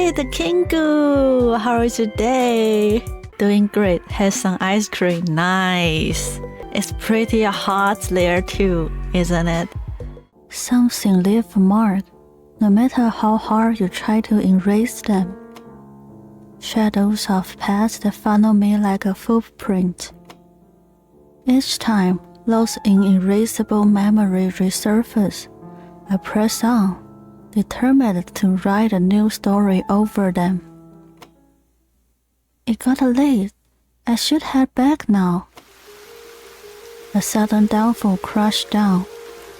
Hey, the Kingu! How are you today? Doing great. Had some ice cream. Nice. It's pretty hot there too, isn't it? Something leave a mark, no matter how hard you try to erase them. Shadows of past follow me like a footprint. Each time those inerasable memories resurface, I press on, determined to write a new story over them. It got late. I should head back now. A sudden downfall crashed down,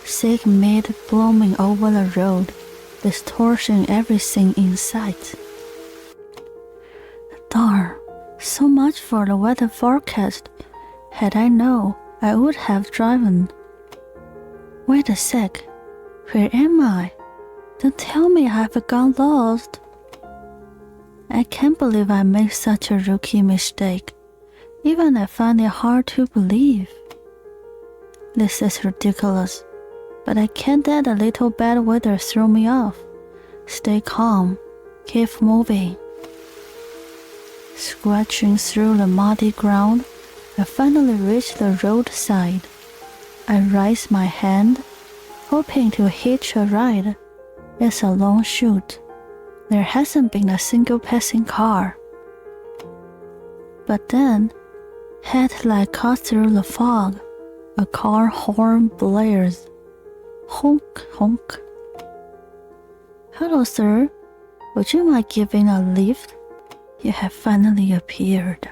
thick mist blooming over the road, distorting everything in sight. Darn, so much for the weather forecast. Had I known, I would have driven. Wait a sec. Where am I? Don't tell me I've gone lost. I can't believe I made such a rookie mistake. Even I find it hard to believe. This is ridiculous, but I can't let a little bad weather throw me off. Stay calm, keep moving. Scratching through the muddy ground, I finally reach the roadside. I raise my hand, hoping to hitch a ride. It's a long shoot. There hasn't been a single passing car. But then, headlight cuts through the fog. A car horn blares. Honk, honk. Hello, sir. Would you mind giving a lift? You have finally appeared.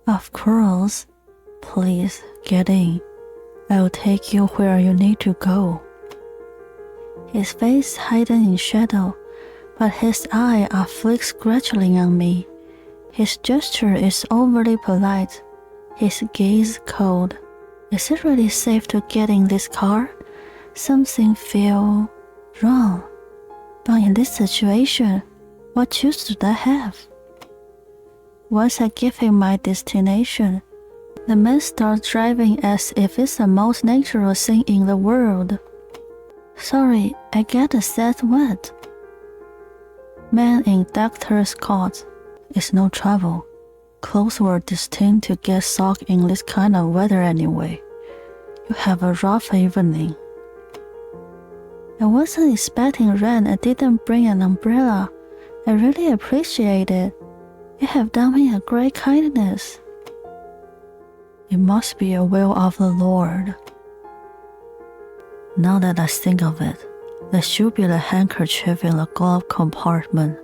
Of course. Please, get in. I will take you where you need to go. His face hidden in shadow, but his eyes are fixed gradually on me. His gesture is overly polite, his gaze cold. Is it really safe to get in this car? Something feels wrong. But in this situation, what choice did I have? Once I give him my destination, the man starts driving as if it's the most natural thing in the world. Sorry, I get a set wet. Man in doctor's coat. It's no trouble. Clothes were destined to get soaked in this kind of weather anyway. You have a rough evening. I wasn't expecting rain and didn't bring an umbrella. I really appreciate it. You have done me a great kindness. It must be a will of the Lord. Now that I think of it, there should be the handkerchief in the glove compartment.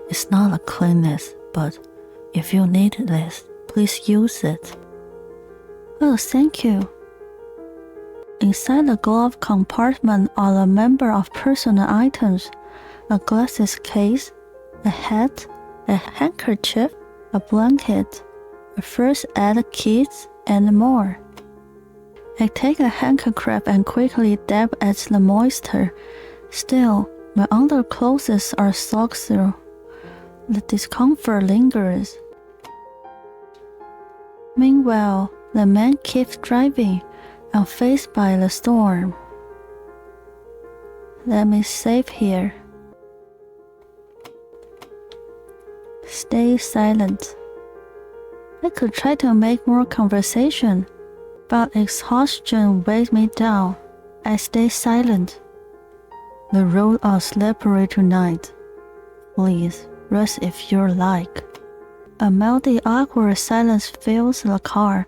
It's not a cleanness, but if you need this, please use it. Oh, thank you. Inside the glove compartment are a number of personal items, a glasses case, a hat, a handkerchief, a blanket, a first aid kit, and more. I take a handkerchief and quickly dab at the moisture. Still, my underclothes are soaked through. The discomfort lingers. Meanwhile, the man keeps driving, unfazed by the storm. Let me save here. Stay silent. I could try to make more conversation, but exhaustion weighs me down. I stay silent. The roads are slippery tonight. Please, rest if you like. A melody awkward silence fills the car.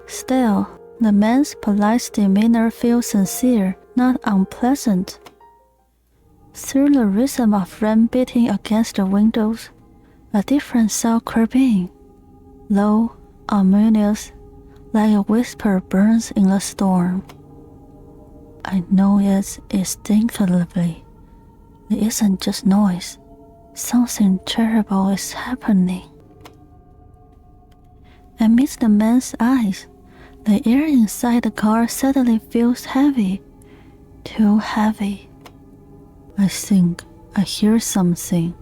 Still, the man's polite demeanor feels sincere, not unpleasant. Through the rhythm of rain beating against the windows, a different sound creeps in. Low, ominous, like a whisper burns in the storm. I know it instinctively. It isn't just noise. Something terrible is happening. I meet the man's eyes. The air inside the car suddenly feels heavy. Too heavy. I think I hear something.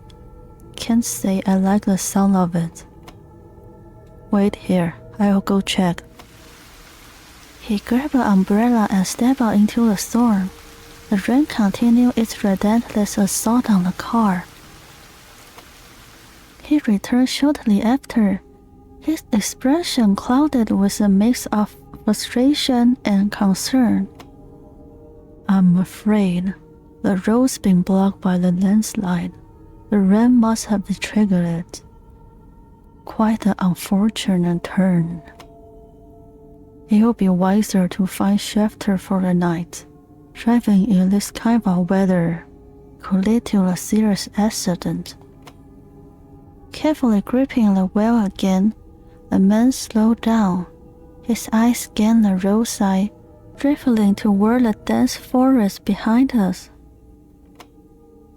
Can't say I like the sound of it. Wait here, I'll go check. He grabbed an umbrella and stepped out into the storm. The rain continued its relentless assault on the car. He returned shortly after, his expression clouded with a mix of frustration and concern. I'm afraid the road's been blocked by the landslide. The rain must have triggered it. Quite an unfortunate turn. It will be wiser to find shelter for the night. Driving in this kind of weather could lead to a serious accident. Carefully gripping the wheel again, the man slowed down. His eyes scanned the roadside, dribbling toward the dense forest behind us.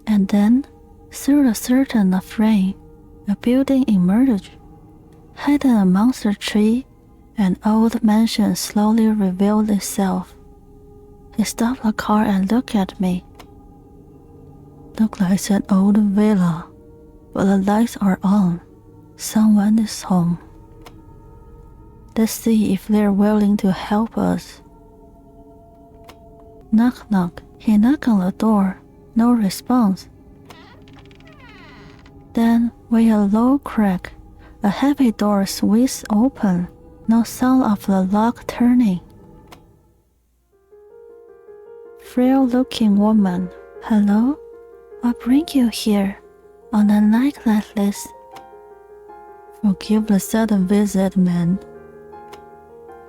And then, through the curtain of rain, a building emerged. Hidden amongst a tree, an old mansion slowly revealed itself. He stopped the car and looked at me. Looks like an old villa, but the lights are on. Someone is home. Let's see if they're willing to help us. Knock, knock. He knocked on the door. No response. Then, with a low crack, a heavy door swings open. No sound of the lock turning. Frail-looking woman. Hello? What brings you here on a night like this? Forgive the sudden visit, man.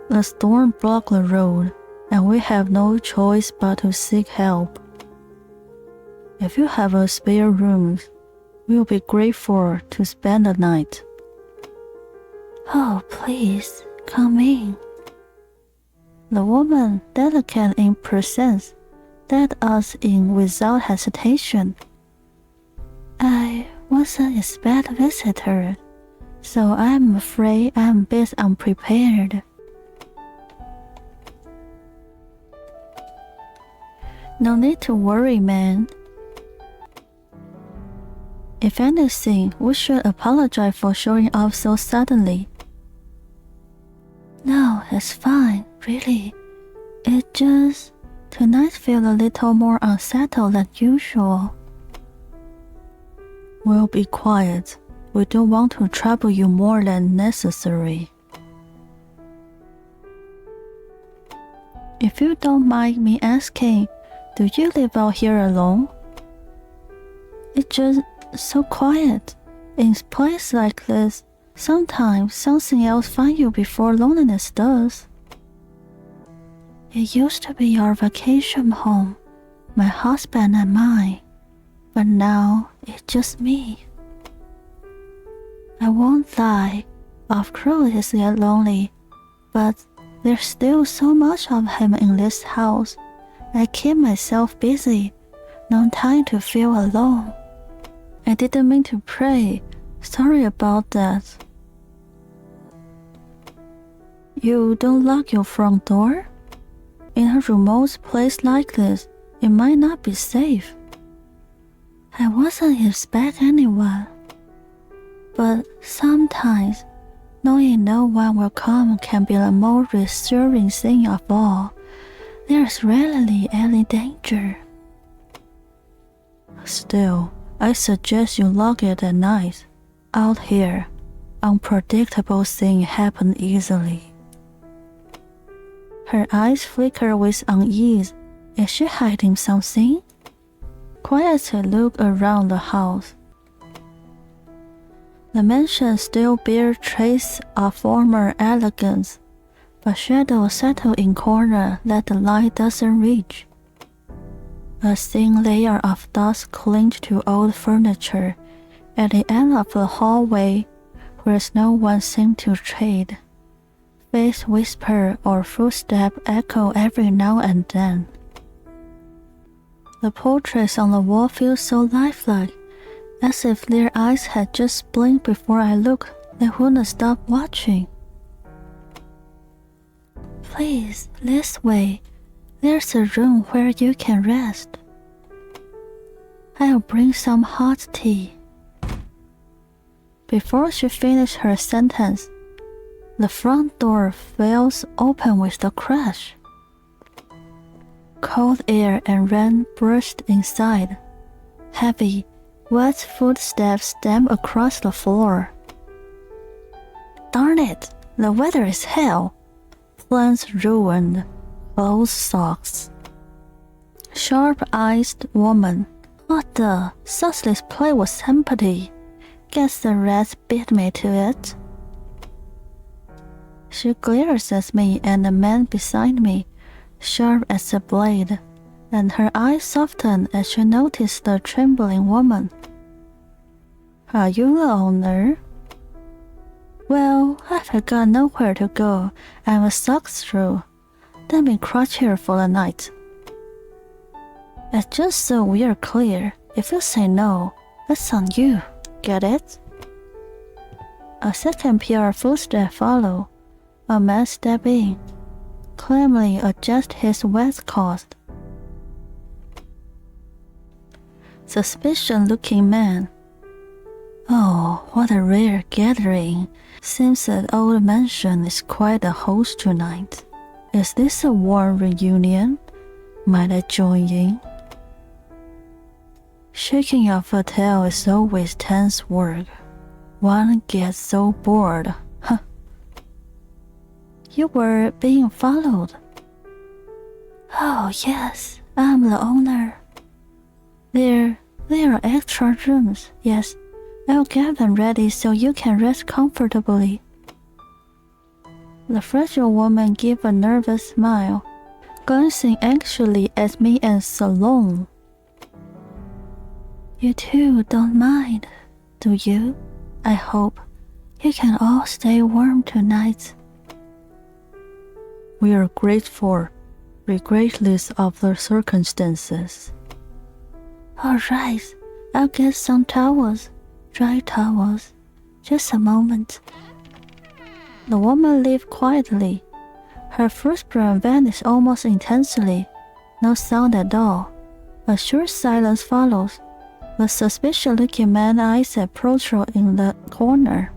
The storm blocked the road, and we have no choice but to seek help. If you have a spare room, we'll be grateful to spend the night. Oh, please, come in. The woman, delicate in presence, led us in without hesitation. I wasn't expecting a visitor, so I'm afraid I'm a bit unprepared. No need to worry, man. If anything, we should apologize for showing up so suddenly. No, it's fine, really. It just... Tonight feels a little more unsettled than usual. We'll be quiet. We don't want to trouble you more than necessary. If you don't mind me asking, do you live out here alone? It's just so quiet. In a place like this, sometimes something else finds you before loneliness does. It used to be our vacation home, my husband and mine, but now it's just me. I won't lie, of course it's lonely, but there's still so much of him in this house. I keep myself busy, no time to feel alone. I didn't mean to pray, sorry about that. You don't lock your front door? In a remote place like this, it might not be safe. I wasn't expecting anyone. But sometimes, knowing no one will come can be the most reassuring thing of all. There's rarely any danger. Still, I suggest you lock it at night. Out here, unpredictable things happen easily. Her eyes flicker with unease. Is she hiding something? Quietly look around the house. The mansion still bears traces of former elegance, but shadows settle in corners that the light doesn't reach. A thin layer of dust clings to old furniture at the end of the hallway, where no one seems to tread. Faint whisper or footstep echo every now and then. The portraits on the wall feel so lifelike, as if their eyes had just blinked before I looked. They wouldn't stop watching. Please, this way. There's a room where you can rest. I'll bring some hot tea. Before she finished her sentence, the front door fails open with a crash. Cold air and rain burst inside, heavy, Wet footsteps stamp across the floor. Darn it, the weather is hell. Plans ruined. Clothes socks. Sharp-eyed woman. What the? Sussley's play was empty. Guess the rats beat me to it. She glares at me and the man beside me, sharp as a blade, and her eyes soften as she noticed the trembling woman. Are you the owner? Well, I've got nowhere to go. I'm a socks through. Let me crouch here for the night. It's just so we're clear. If you say no, that's on you. Get it? A second pair of footsteps follow. A man step in, calmly adjust his waistcoat. Suspicious-looking man. Oh, what a rare gathering. Seems that old mansion is quite a host tonight. Is this a war reunion? Might I join in? Shaking off a tail is always tense work. One gets so bored. Huh. You were being followed. Oh, yes, I'm the owner. There are extra rooms, yes. I'll get them ready so you can rest comfortably. The fragile woman gave a nervous smile, glancing anxiously at me and Salome. You two don't mind, do you? I hope you can all stay warm tonight. We are grateful, regardless of the circumstances. All right, I'll get some towels. Dry towels. Just a moment. The woman left quietly. Her firstborn vanished almost intensely. No sound at all. A short silence follows. The suspicious-looking man's eyes approach her in the corner.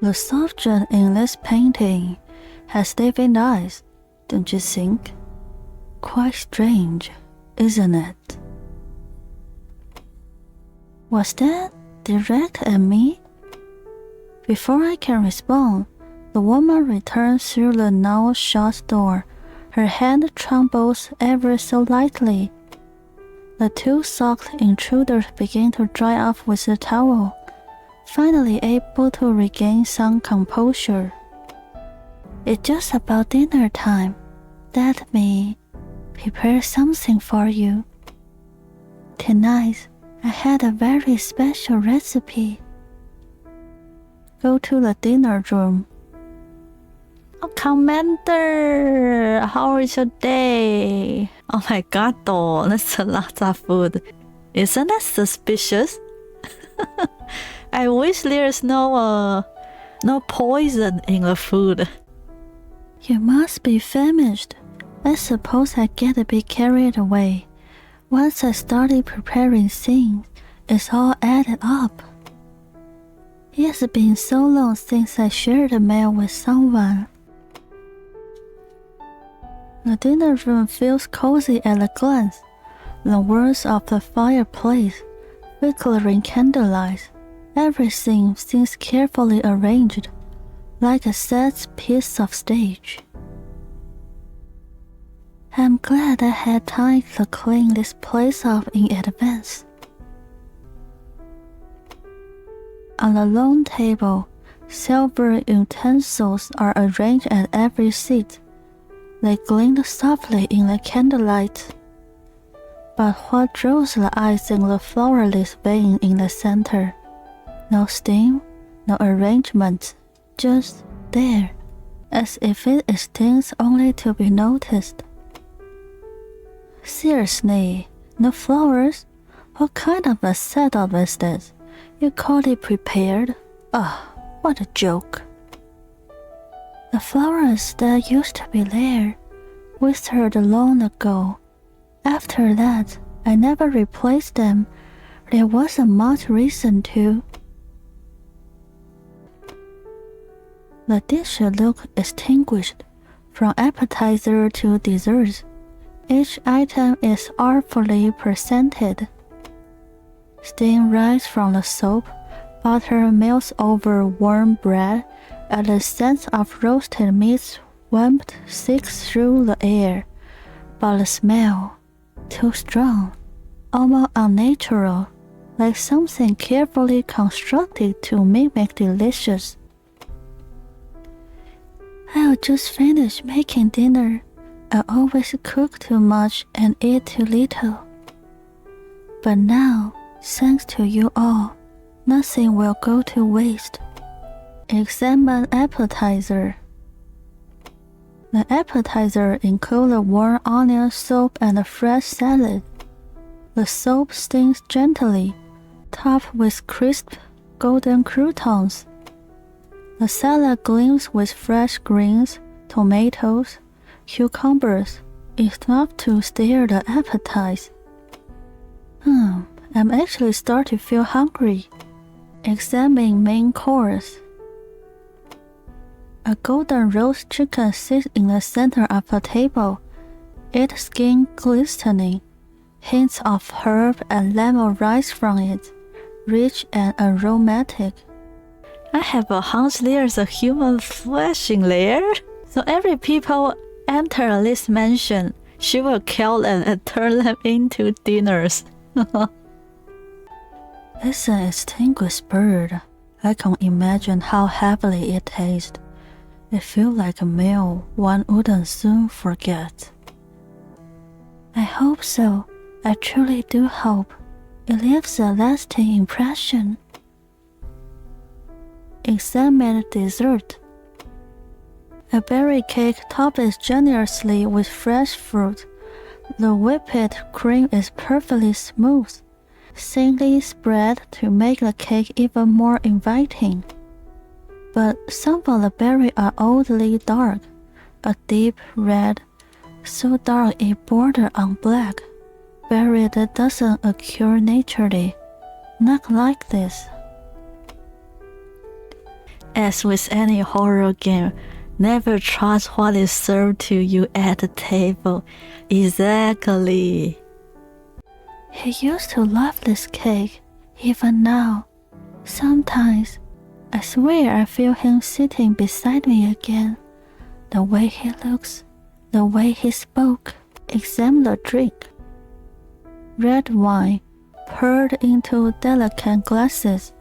The subject in this painting has David eyes, don't you think? Quite strange, isn't it? Was that direct at me? Before I can respond, the woman returns through the now shut door. Her hand trembles ever so lightly. The two socked intruders begin to dry off with the towel, finally able to regain some composure. It's just about dinner time. Let me prepare something for you. Tonight, I had a very special recipe. Go to the dinner room. Oh, Commander! How is your day? Oh my god, though, that's a lot of food. Isn't that suspicious? I wish there's no poison in the food. You must be famished. I suppose I get a bit carried away. Once I started preparing things, it's all added up. It has been so long since I shared a meal with someone. The dinner room feels cozy at a glance. The walls of the fireplace, flickering candlelight. Everything seems carefully arranged, like a set piece of stage. I'm glad I had time to clean this place up in advance. On the long table, silver utensils are arranged at every seat. They gleamed softly in the candlelight. But what draws the eyes in the flowerless vase in the center? No steam, no arrangement, just there, as if it extends only to be noticed. Seriously, no flowers? What kind of a setup is this? You call it prepared? Ah, what a joke. The flowers that used to be there, withered long ago. After that, I never replaced them. There wasn't much reason to. The dishes look distinguished, from appetizer to dessert. Each item is artfully presented. Steam rises from the soup, butter melts over warm bread, and the scent of roasted meats warmth seeks through the air. But the smell, too strong, almost unnatural, like something carefully constructed to mimic delicious. I'll just finish making dinner. I always cook too much and eat too little. But now, thanks to you all, nothing will go to waste. Examine appetizer. The appetizer includes a warm onion soup and a fresh salad. The soup steams gently, topped with crisp, golden croutons. The salad gleams with fresh greens, tomatoes, cucumbers, enough to stir the appetite. I'm actually starting to feel hungry. Examine main course. A golden roast chicken sits in the center of the table, its skin glistening. Hints of herb and lemon rise from it, rich and aromatic. I have a hunch there's a human flesh in there. So every people enter this mansion, she will kill them and turn them into dinners. It's an extinguished bird. I can imagine how heavily it tastes. It feels like a meal one wouldn't soon forget. I hope so. I truly do hope. It leaves a lasting impression. Examine dessert. A berry cake topped generously with fresh fruit. The whipped cream is perfectly smooth, thinly spread to make the cake even more inviting. But some of the berries are oddly dark, a deep red, so dark it borders on black. Berry that doesn't occur naturally, not like this. As with any horror game, never trust what is served to you at the table. Exactly. He used to love this cake, even now. Sometimes, I swear I feel him sitting beside me again. The way he looks, the way he spoke. Examine the drink. Red wine, poured into delicate glasses,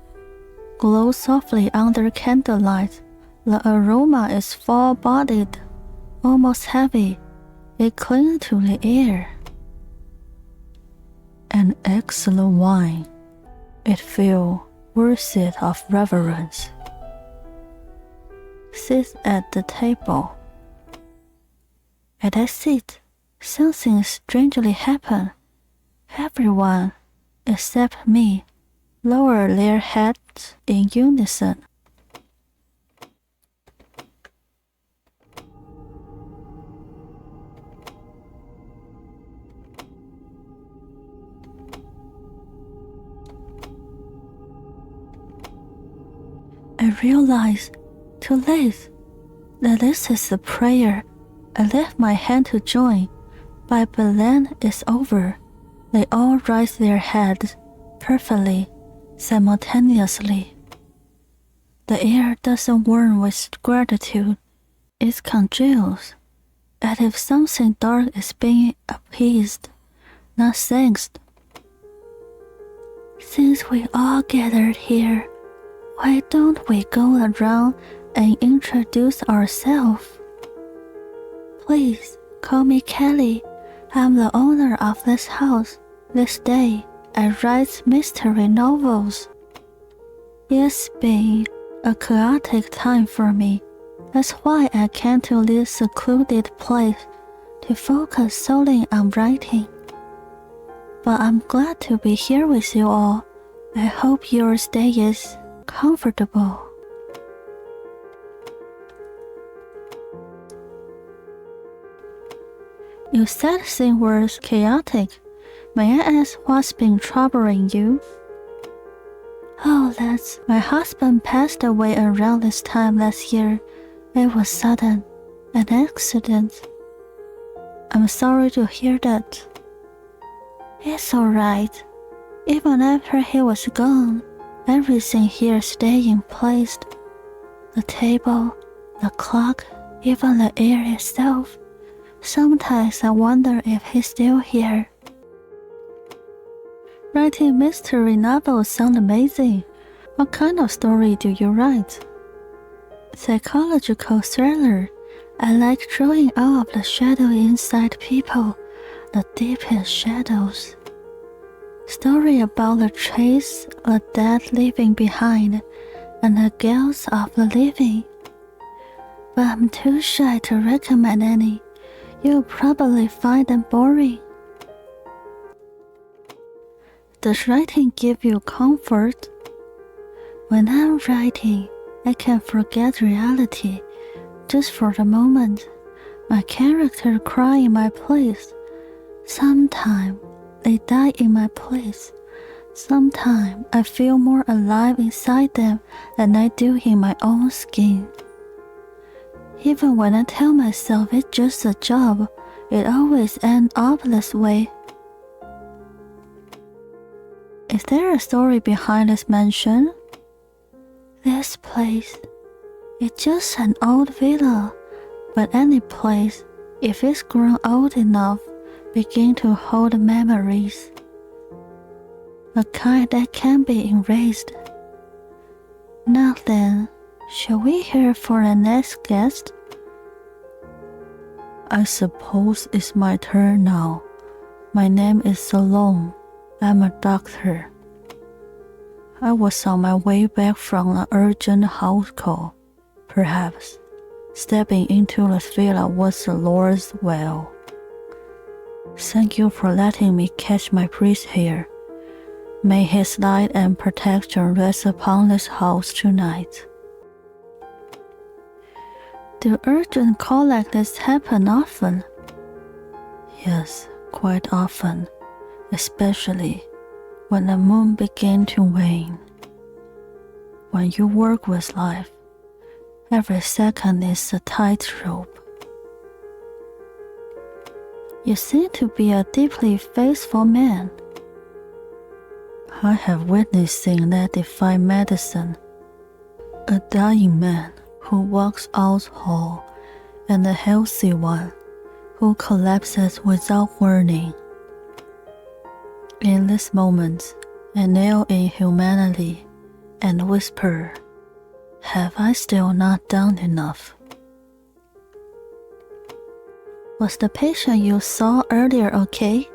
glows softly under candlelight. The aroma is full-bodied, almost heavy. It clings to the air. An excellent wine. It feels worthy of reverence. Sit at the table. As I sit, something strangely happened. Everyone, except me, lower their heads in unison. I realize, too late, that this is a prayer. I lift my hand to join, but then it's over. They all raise their heads, perfectly, simultaneously. The air doesn't warm with gratitude. It congeals, as if something dark is being appeased, not thanked. Since we all gathered here, why don't we go around and introduce ourselves? Please call me Kelly. I'm the owner of this house. This day, I write mystery novels. It's been a chaotic time for me. That's why I came to this secluded place to focus solely on writing. But I'm glad to be here with you all. I hope your stay is comfortable. You said things were chaotic. May I ask what's been troubling you? Oh, that's my husband passed away around this time last year. It was sudden, an accident. I'm sorry to hear that. It's alright. Even after he was gone, everything here stayed in place. The table, the clock, even the air itself. Sometimes I wonder if he's still here. Writing mystery novels sounds amazing. What kind of story do you write? Psychological thriller. I like drawing out of the shadow inside people, the deepest shadows. Story about the chase, the dead leaving behind, and the guilt of the living. But I'm too shy to recommend any. You'll probably find them boring. Does writing give you comfort? When I'm writing, I can forget reality. Just for the moment, my character cry in my place. Sometimes they die in my place. Sometimes I feel more alive inside them than I do in my own skin. Even when I tell myself it's just a job, it always ends up this way. Is there a story behind this mansion? This place, it's just an old villa, but any place, if it's grown old enough, begin to hold memories. The kind that can be erased. Now then, shall we hear for the next guest? I suppose it's my turn now. My name is Salome. I'm a doctor. I was on my way back from an urgent house call. Perhaps stepping into the villa was the Lord's will. Thank you for letting me catch my breath here. May His light and protection rest upon this house tonight. Do urgent calls like this happen often? Yes, quite often, especially when the moon begins to wane. When you work with life, every second is a tightrope. You seem to be a deeply faithful man. I have witnessed things that defy medicine. A dying man who walks out whole, and a healthy one who collapses without warning. In this moment, I kneel in humanity and whisper, have I still not done enough? Was the patient you saw earlier okay?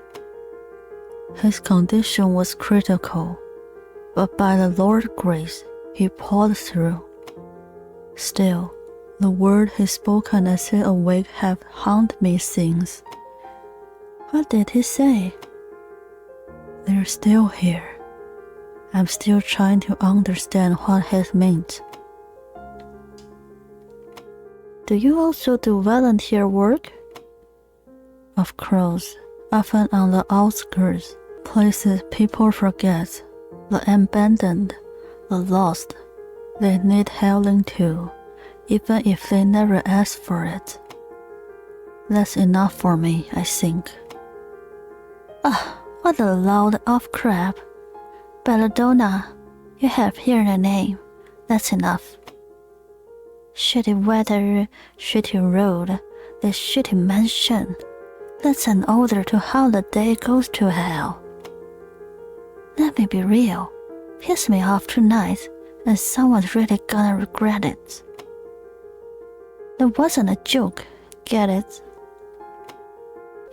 His condition was critical, but by the Lord's grace, he pulled through. Still, the word he spoken as he awake have haunted me since. What did he say? They're still here. I'm still trying to understand what it meant. Do you also do volunteer work? Of course, often on the outskirts, places people forget, the abandoned, the lost. They need healing too, even if they never ask for it. That's enough for me, I think. What a load of crap. Belladonna, you have heard the name. That's enough. Shitty weather, shitty road, this shitty mansion. That's an order to how the day goes to hell. Let me be real. Piss me off tonight, and someone's really gonna regret it. That wasn't a joke, get it?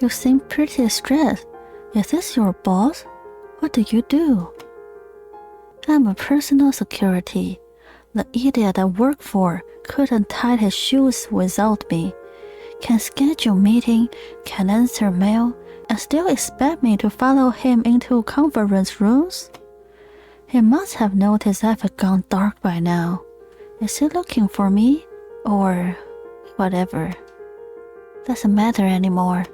You seem pretty stressed. Is this your boss? What do you do? I'm a personal security. The idiot I work for couldn't tie his shoes without me. Can schedule meeting, can answer mail, and still expect me to follow him into conference rooms? He must have noticed I've gone dark by now. Is he looking for me? Or whatever. Doesn't matter anymore.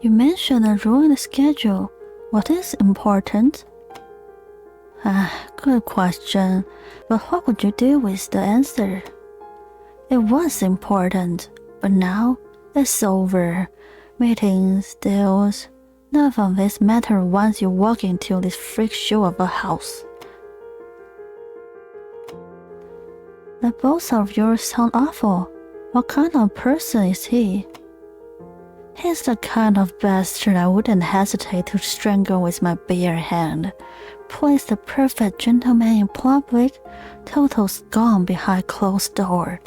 You mentioned a ruined schedule. What is important? Good question. But what would you do with the answer? It was important, but now it's over. Meetings, deals, None of this matters once you walk into this freak show of a house. The both of yours sound awful. What kind of person is he? He's the kind of bastard I wouldn't hesitate to strangle with my bare hand. Plays the perfect gentleman in public, total scum behind closed door.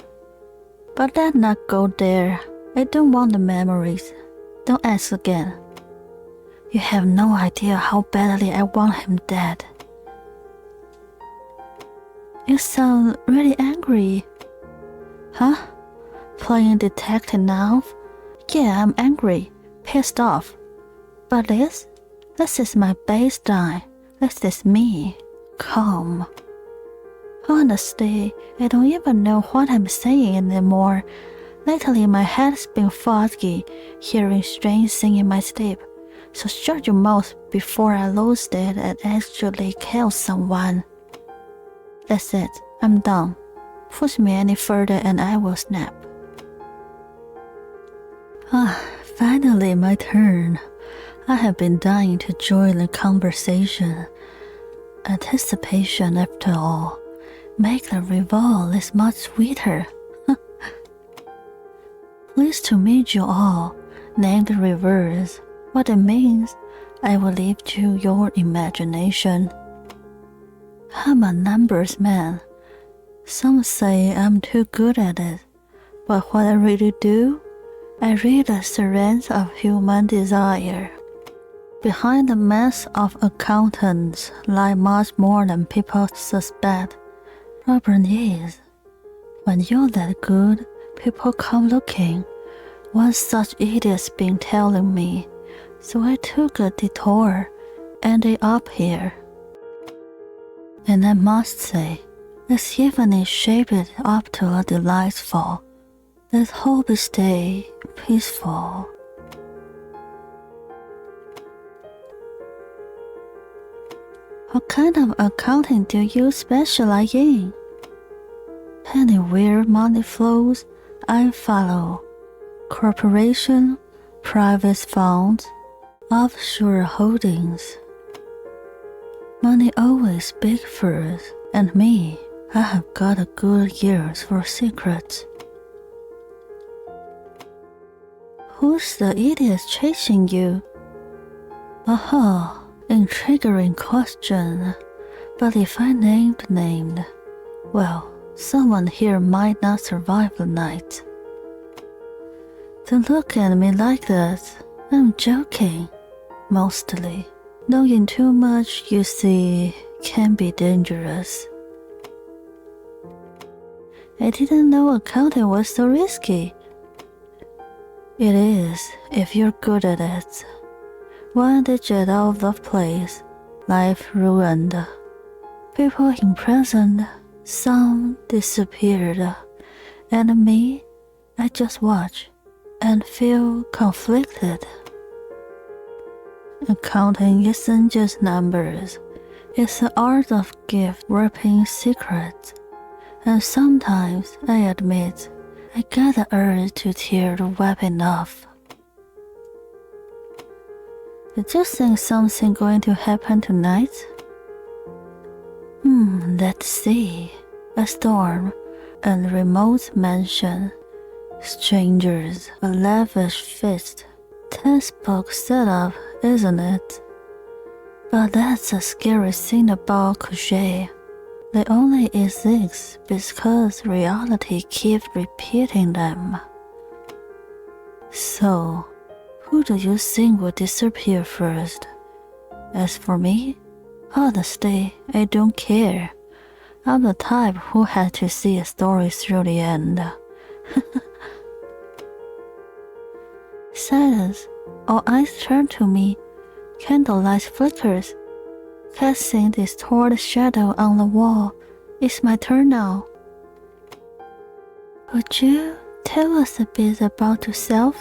But let's not go there. I don't want the memories. Don't ask again. You have no idea how badly I want him dead. You sound really angry. Huh? Playing detective now? Yeah, I'm angry, pissed off. But this is my baseline. This is me. Calm. Honestly, I don't even know what I'm saying anymore. Lately, my head's been foggy, hearing strange things in my sleep. So shut your mouth before I lose it and actually kill someone. That's it. I'm done. Push me any further and I will snap. Finally my turn. I have been dying to join the conversation. Anticipation, after all, make the revolt this much sweeter. Pleased to meet you all. Named reverse. What it means, I will leave to your imagination. I'm a numbers man. Some say I'm too good at it, but what I really do, I read the threads of human desire. Behind the mask of accountants lie much more than people suspect. Problem is, when you're that good, people come looking. One such idiot's been telling me, so I took a detour, ended up here. And I must say, this evening shaped it up to a delightful. Let's hope it stay peaceful. What kind of accounting do you specialize in? Anywhere money flows, I follow. Corporation, private funds, offshore holdings. Money always speak first, and me, I have got a good ears for secrets. Who's the idiot chasing you? Aha. Intriguing question, but if I named, well, someone here might not survive the night. Don't look at me like that. I'm joking, mostly. Knowing too much, you see, can be dangerous. I didn't know accounting was so risky. It is, if you're good at it. One digit out of place, life ruined. People imprisoned, some disappeared. And me, I just watch and feel conflicted. Accounting isn't just numbers. It's the art of gift wrapping secrets. And sometimes, I admit, I get the urge to tear the weapon off. Did you think something going to happen tonight? Let's see. A storm, a remote mansion, strangers, a lavish feast. Textbook setup, isn't it? But that's a scary thing about cliché. They only exist because reality keeps repeating them. So, who do you think will disappear first? As for me, honestly, I don't care. I'm the type who had to see a story through the end. Silence. All eyes turn to me. Candlelight flickers, casting distorted shadow on the wall. It's my turn now. Would you tell us a bit about yourself?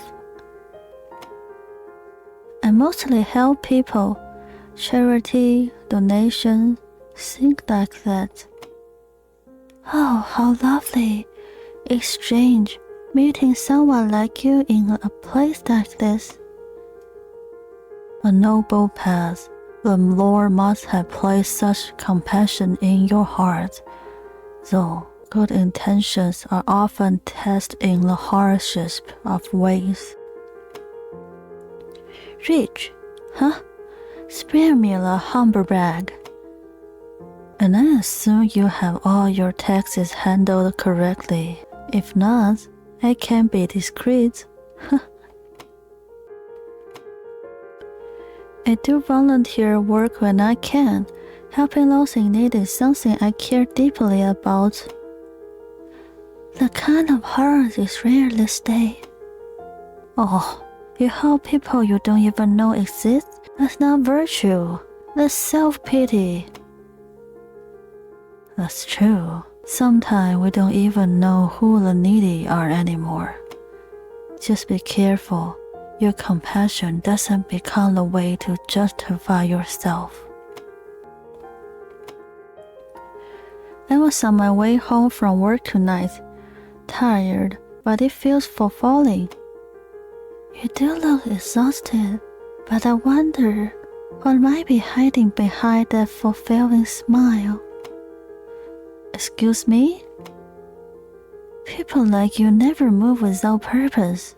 I mostly help people, charity, donations, things like that. Oh, how lovely. It's strange meeting someone like you in a place like this. A noble path. The Lord must have placed such compassion in your heart, though good intentions are often tested in the harshest of ways. Rich, huh? Spare me the humble brag. And I assume you have all your taxes handled correctly. If not, I can be discreet. I do volunteer work when I can. Helping those in need is something I care deeply about. The kind of heart is rare this day. Oh, you help people you don't even know exist? That's not virtue. That's self-pity. That's true. Sometimes we don't even know who the needy are anymore. Just be careful. Your compassion doesn't become the way to justify yourself. I was on my way home from work tonight. Tired, but it feels fulfilling. You do look exhausted, but I wonder what might be hiding behind that fulfilling smile. Excuse me? People like you never move without purpose.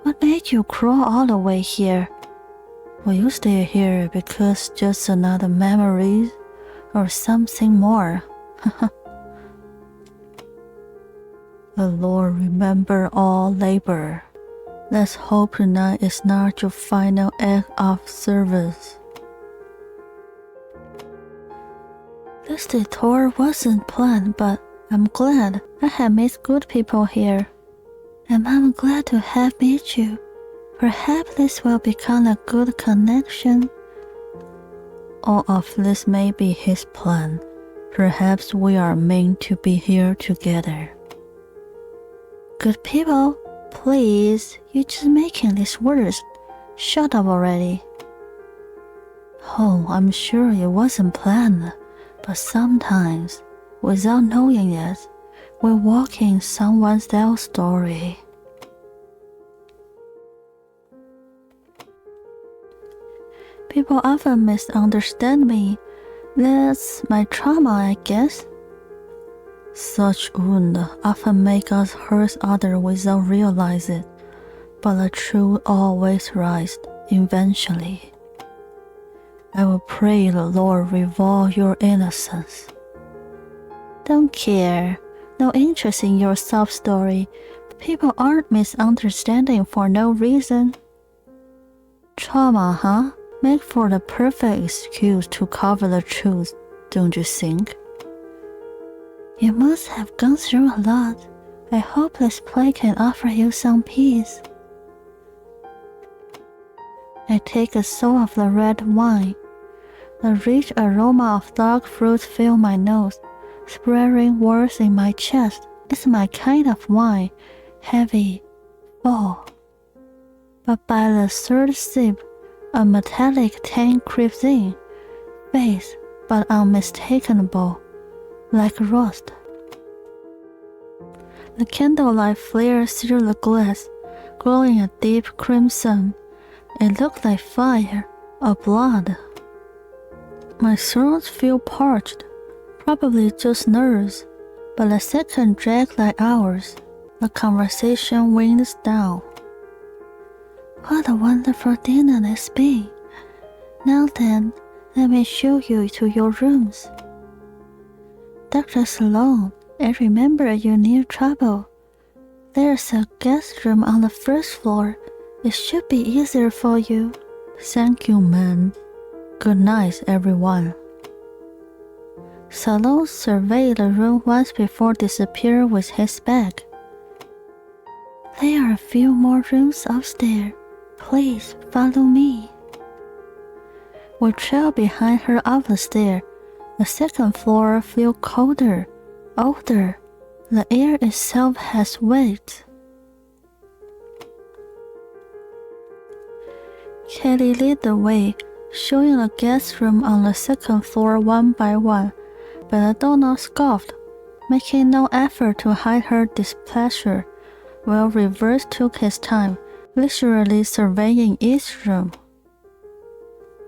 What made you crawl all the way here? Will you stay here because just another memory or something more? The Lord remember all labor. Let's hope tonight is not your final act of service. This detour wasn't planned, but I'm glad I have met good people here. And I'm glad to have met you. Perhaps this will become a good connection. All of this may be His plan. Perhaps we are meant to be here together. Good people, please, you're just making this worse. Shut up already. Oh, I'm sure it wasn't planned, but sometimes, without knowing it, we're walking someone else's story. People often misunderstand me. That's my trauma, I guess. Such wounds often make us hurt others without realizing it, but the truth always rises eventually. I will pray the Lord reveal your innocence. Don't care. No interest in your sob story. People aren't misunderstanding for no reason. Trauma, huh? Make for the perfect excuse to cover the truth, don't you think? You must have gone through a lot. I hope this play can offer you some peace. I take a swig of the red wine. The rich aroma of dark fruit fills my nose, spreading words in my chest. It's my kind of wine, heavy, full. But by the third sip, a metallic tang creeps in, faint but unmistakable, like rust. The candlelight flares through the glass, glowing a deep crimson. It looked like fire or blood. My throat feels parched, probably just nerves, but the second dragged like hours. The conversation winds down. What a wonderful dinner it's been. Now then, let me show you to your rooms. Dr. Sloan, I remember you need trouble. There's a guest room on the first floor. It should be easier for you. Thank you, ma'am. Good night, everyone. Sloan surveyed the room once before disappearing with his bag. There are a few more rooms upstairs. Please follow me. We trailed behind her up the stair. The second floor feels colder, older. The air itself has weight. Kelly led the way, showing the guest room on the second floor one by one, but the donor scoffed, making no effort to hide her displeasure, while Reverse took his time, visually surveying each room.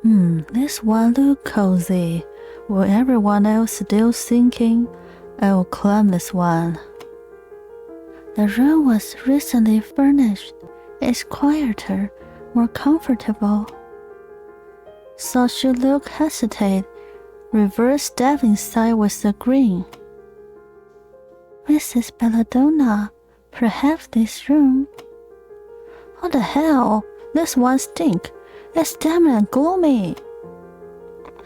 This one look cozy. While everyone else still thinking, I will climb this one. The room was recently furnished. It's quieter, more comfortable. So she looked hesitate, reverse step inside with the green. Mrs. Belladonna, perhaps this room. What the hell? This one stink. It's damn and gloomy.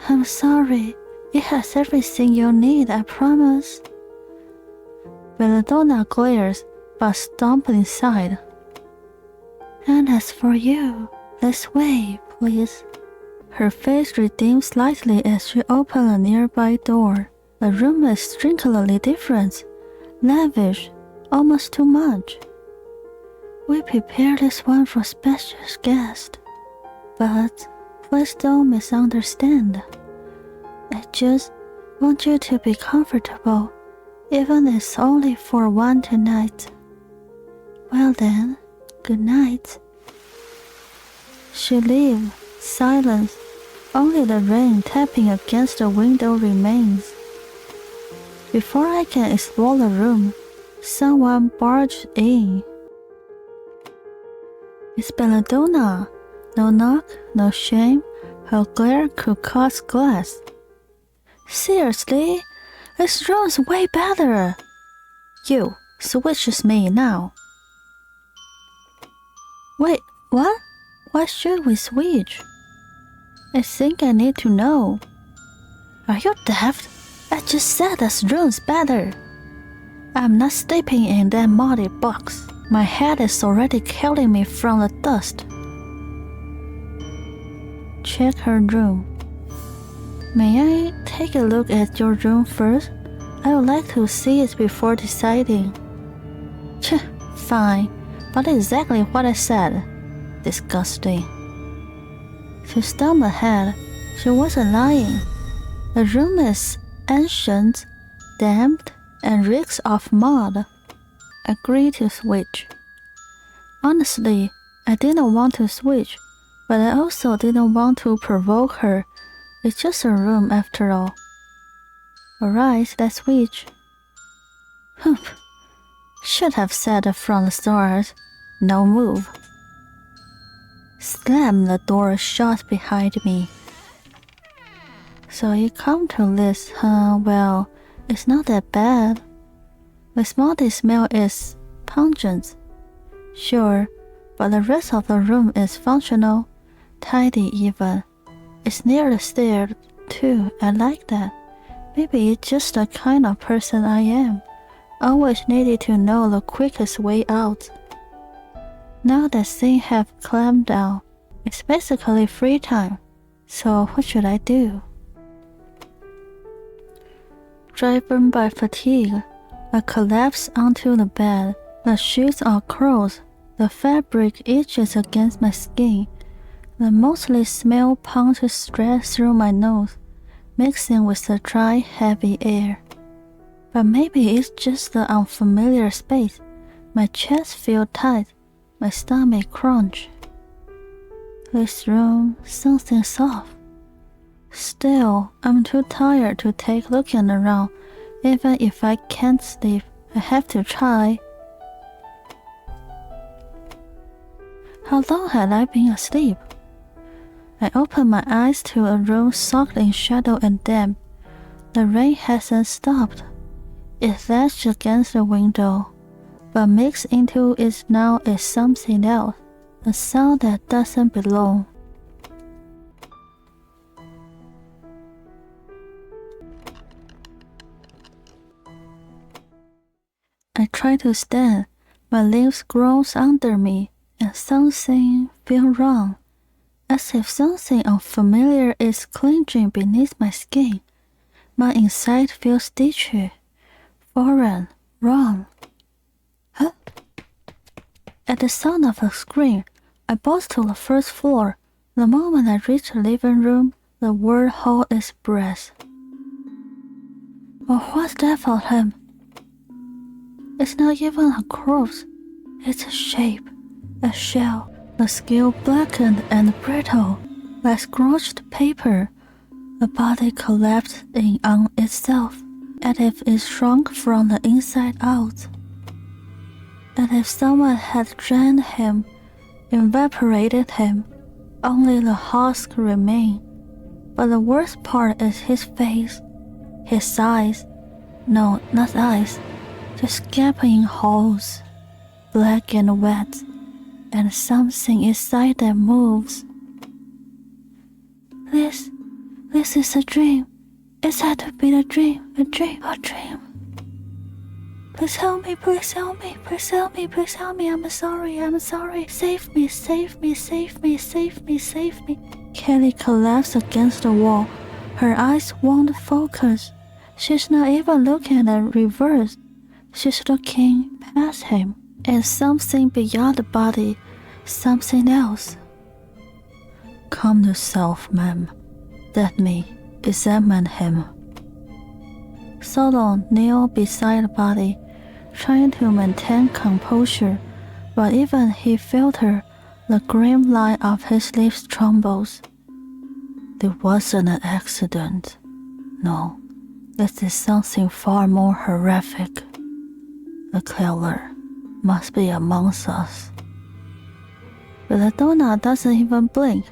I'm sorry. It has everything you need, I promise. Belladonna glares, but stomps inside. And as for you, this way, please. Her face redeemed slightly as she opened a nearby door. The room is strangely different, lavish, almost too much. We prepared this one for special guests, but please don't misunderstand. I just want you to be comfortable, even if it's only for one tonight. Well then, good night. She leaves, silence. Only the rain tapping against the window remains. Before I can explore the room, someone barged in. It's Belladonna. No knock, no shame. Her glare could cause glass. Seriously? This room's way better. You, switch with me now. Wait, what? Why should we switch? I think I need to know. Are you deaf? I just said this room's better. I'm not sleeping in that muddy box. My head is already killing me from the dust. Check her room. May I take a look at your room first? I would like to see it before deciding. Fine, but exactly what I said. Disgusting. She stumped ahead. She wasn't lying. The room is ancient, damp, and reeks of mud. Agreed to switch. Honestly, I didn't want to switch, but I also didn't want to provoke her. It's just a room after all. Alright, let's switch. Humph. Should have said from the start, no move. Slam the door shut behind me. So you come to this, huh? Well, it's not that bad. The smell smell is pungent. Sure, but the rest of the room is functional, tidy even. It's near the stairs, too. I like that. Maybe it's just the kind of person I am. Always needed to know the quickest way out. Now that things have calmed down, it's basically free time. So what should I do? Driven by fatigue, I collapse onto the bed. The sheets are closed. The fabric itches against my skin. The mostly smell punches straight through my nose, mixing with the dry, heavy air. But maybe it's just the unfamiliar space. My chest feels tight, my stomach crunch. This room, something soft. Still, I'm too tired to take looking around. Even if I can't sleep, I have to try. How long had I been asleep? I opened my eyes to a room soaked in shadow and damp. The rain hasn't stopped. It lashed against the window, but mixed into it now is something else, a sound that doesn't belong. I try to stand, my limbs groans under me, and something feels wrong, as if something unfamiliar is clenching beneath my skin. My inside feels stitchy, foreign, wrong. Huh? At the sound of a scream, I bolt to the first floor. The moment I reach the living room, the world holds its breath. Well, what's that for him? It's not even a corpse. It's a shape, a shell, the skin blackened and brittle. like scratched paper. The body collapsed in on itself, as if it shrunk from the inside out. As if someone had drained him, evaporated him. Only the husk remained. But the worst part is his face, his eyes. No, not eyes, just gaping holes, black and wet, and something inside them moves. This is a dream. It had to be a dream, a dream. Please help me, please help me, please help me, please help me. I'm sorry. Save me. Kelly collapsed against the wall. Her eyes won't focus. She's not even looking at the reverse. She's looking past him at something beyond the body, something else. Calm yourself, ma'am. Let me examine him. Solon knelt beside the body, trying to maintain composure, but even he felt her, the grim line of his lips trembles. It wasn't an accident. No, this is something far more horrific. The killer must be amongst us. Belladonna doesn't even blink,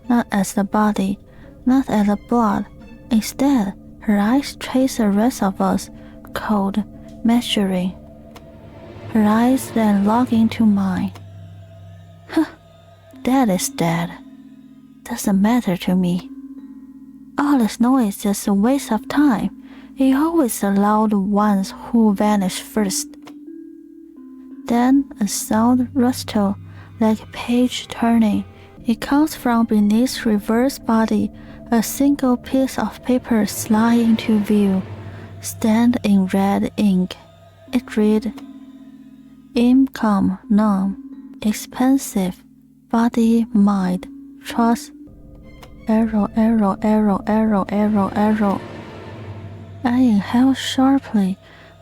not at the body, not at the blood. Instead, her eyes trace the rest of us, cold, measuring. Her eyes then lock into mine. Dead is dead. Doesn't matter to me. All this noise is just a waste of time. It always allows the ones who vanish first. Then a sound rustle, like a page turning. It comes from beneath Reverse's body, a single piece of paper slid into view, stamped in red ink. It read, Income none, expensive, body, mind, trust, error. I inhale sharply,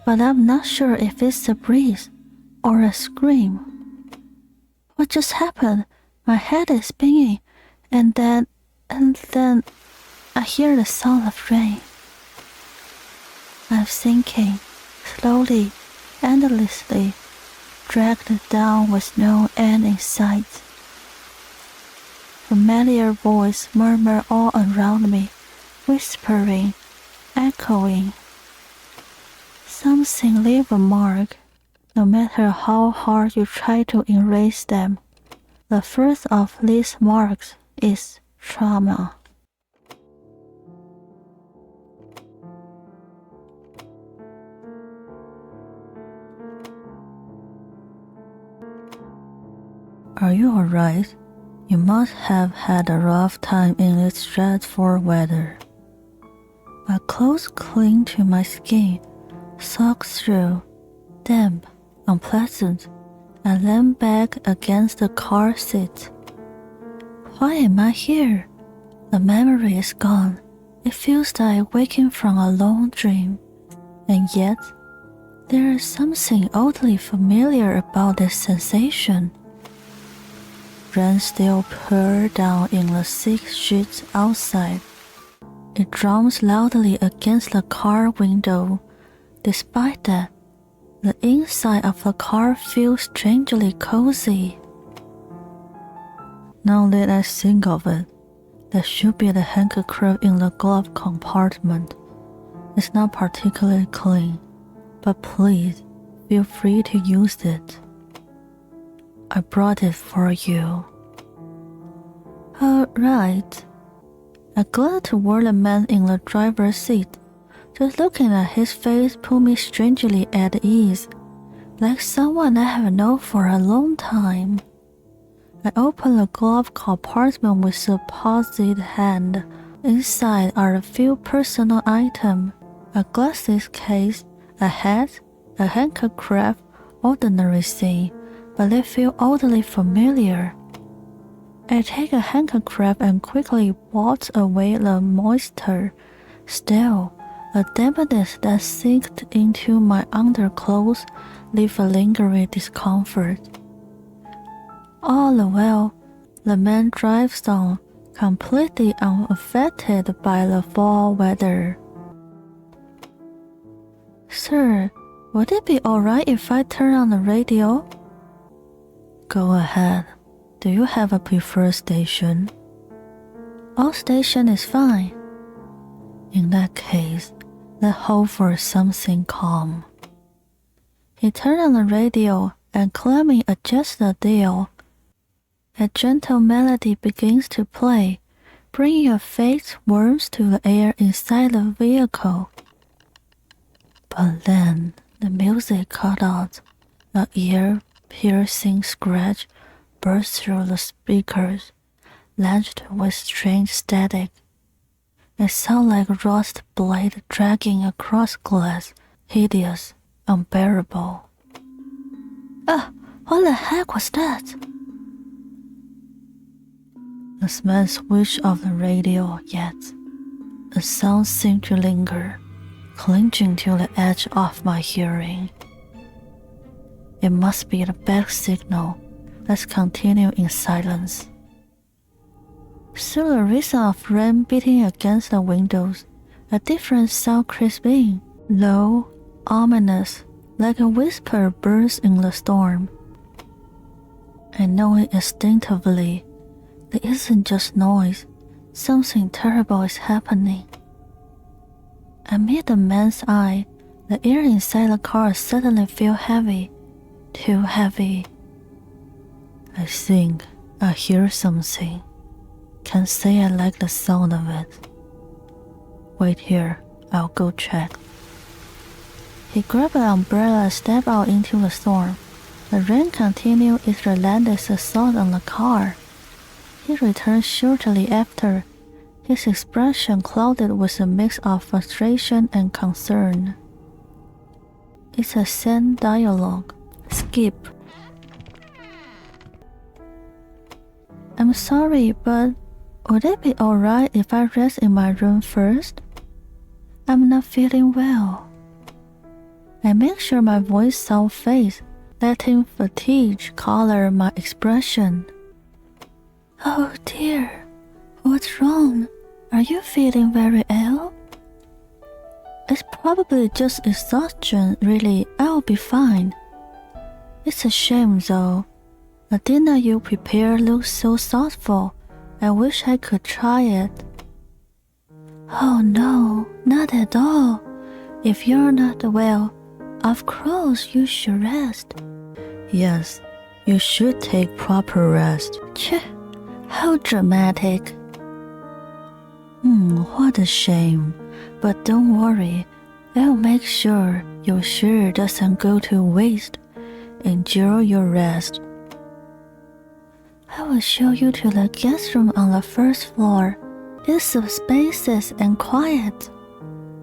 but I'm not sure if it's a breeze or a scream. What just happened? My head is spinning, and then I hear the sound of rain. I'm sinking, slowly, endlessly, dragged down with no end in sight. Familiar voices murmur all around me, whispering, echoing. Something leave a mark, no matter how hard you try to erase them. The first of these marks is trauma. Are you alright? You must have had a rough time in this dreadful weather. My clothes cling to my skin, soaked through, damp, unpleasant. I lean back against the car seat. Why am I here? The memory is gone. It feels like waking from a long dream. And yet, there is something oddly familiar about this sensation. Rain still poured down in the thick sheets outside. It drums loudly against the car window. Despite that, the inside of the car feels strangely cozy. Now that I think of it, there should be the handkerchief in the glove compartment. It's not particularly clean, but please feel free to use it. I brought it for you. Right. I glanced toward the man in the driver's seat. Just looking at his face put me strangely at ease, like someone I have known for a long time. I opened the glove compartment with a paused hand. Inside are a few personal items, a glasses case, a hat, a handkerchief, ordinary thing, but they feel oddly familiar. I take a handkerchief and quickly wash away the moisture. Still, a dampness that sinked into my underclothes leave a lingering discomfort. All the while, the man drives on, completely unaffected by the fall weather. Sir, would it be alright if I turn on the radio? Go ahead. Do you have a preferred station? All station is fine. In that case, let's hope for something calm. He turned on the radio and calmly adjusted the dial. A gentle melody begins to play, bringing a faint warmth to the air inside the vehicle. But then the music cut out. An ear-piercing scratch burst through the speakers, lodged with strange static. It sounded like a rust blade dragging across glass, hideous, unbearable. What the heck was that? The man switched off the radio, yet the sound seemed to linger, clinging to the edge of my hearing. It must be the bad signal. Let's continue in silence. Through the rhythm of rain beating against the windows, a different sound creeps in, low, ominous, like a whisper bursts in the storm. I know it instinctively. It isn't just noise. Something terrible is happening. Amid the man's eye, the air inside the car suddenly felt heavy, too heavy. I think I hear something. Can't say I like the sound of it. Wait here, I'll go check. He grabbed an umbrella and stepped out into the storm. The rain continued its relentless assault on the car. He returned shortly after, his expression clouded with a mix of frustration and concern. It's a sad dialogue. Skip. I'm sorry, but would it be alright if I rest in my room first? I'm not feeling well. I make sure my voice sounds faint, letting fatigue color my expression. Oh dear, what's wrong? Are you feeling very ill? It's probably just exhaustion, really. I'll be fine. It's a shame though. The dinner you prepared looks so thoughtful. I wish I could try it. Oh no, not at all. If you're not well, of course you should rest. Yes, you should take proper rest. Tch, how dramatic. What a shame. But don't worry, I'll make sure your share doesn't go to waste. Enjoy your rest. I will show you to the guest room on the first floor. It's so spacious and quiet.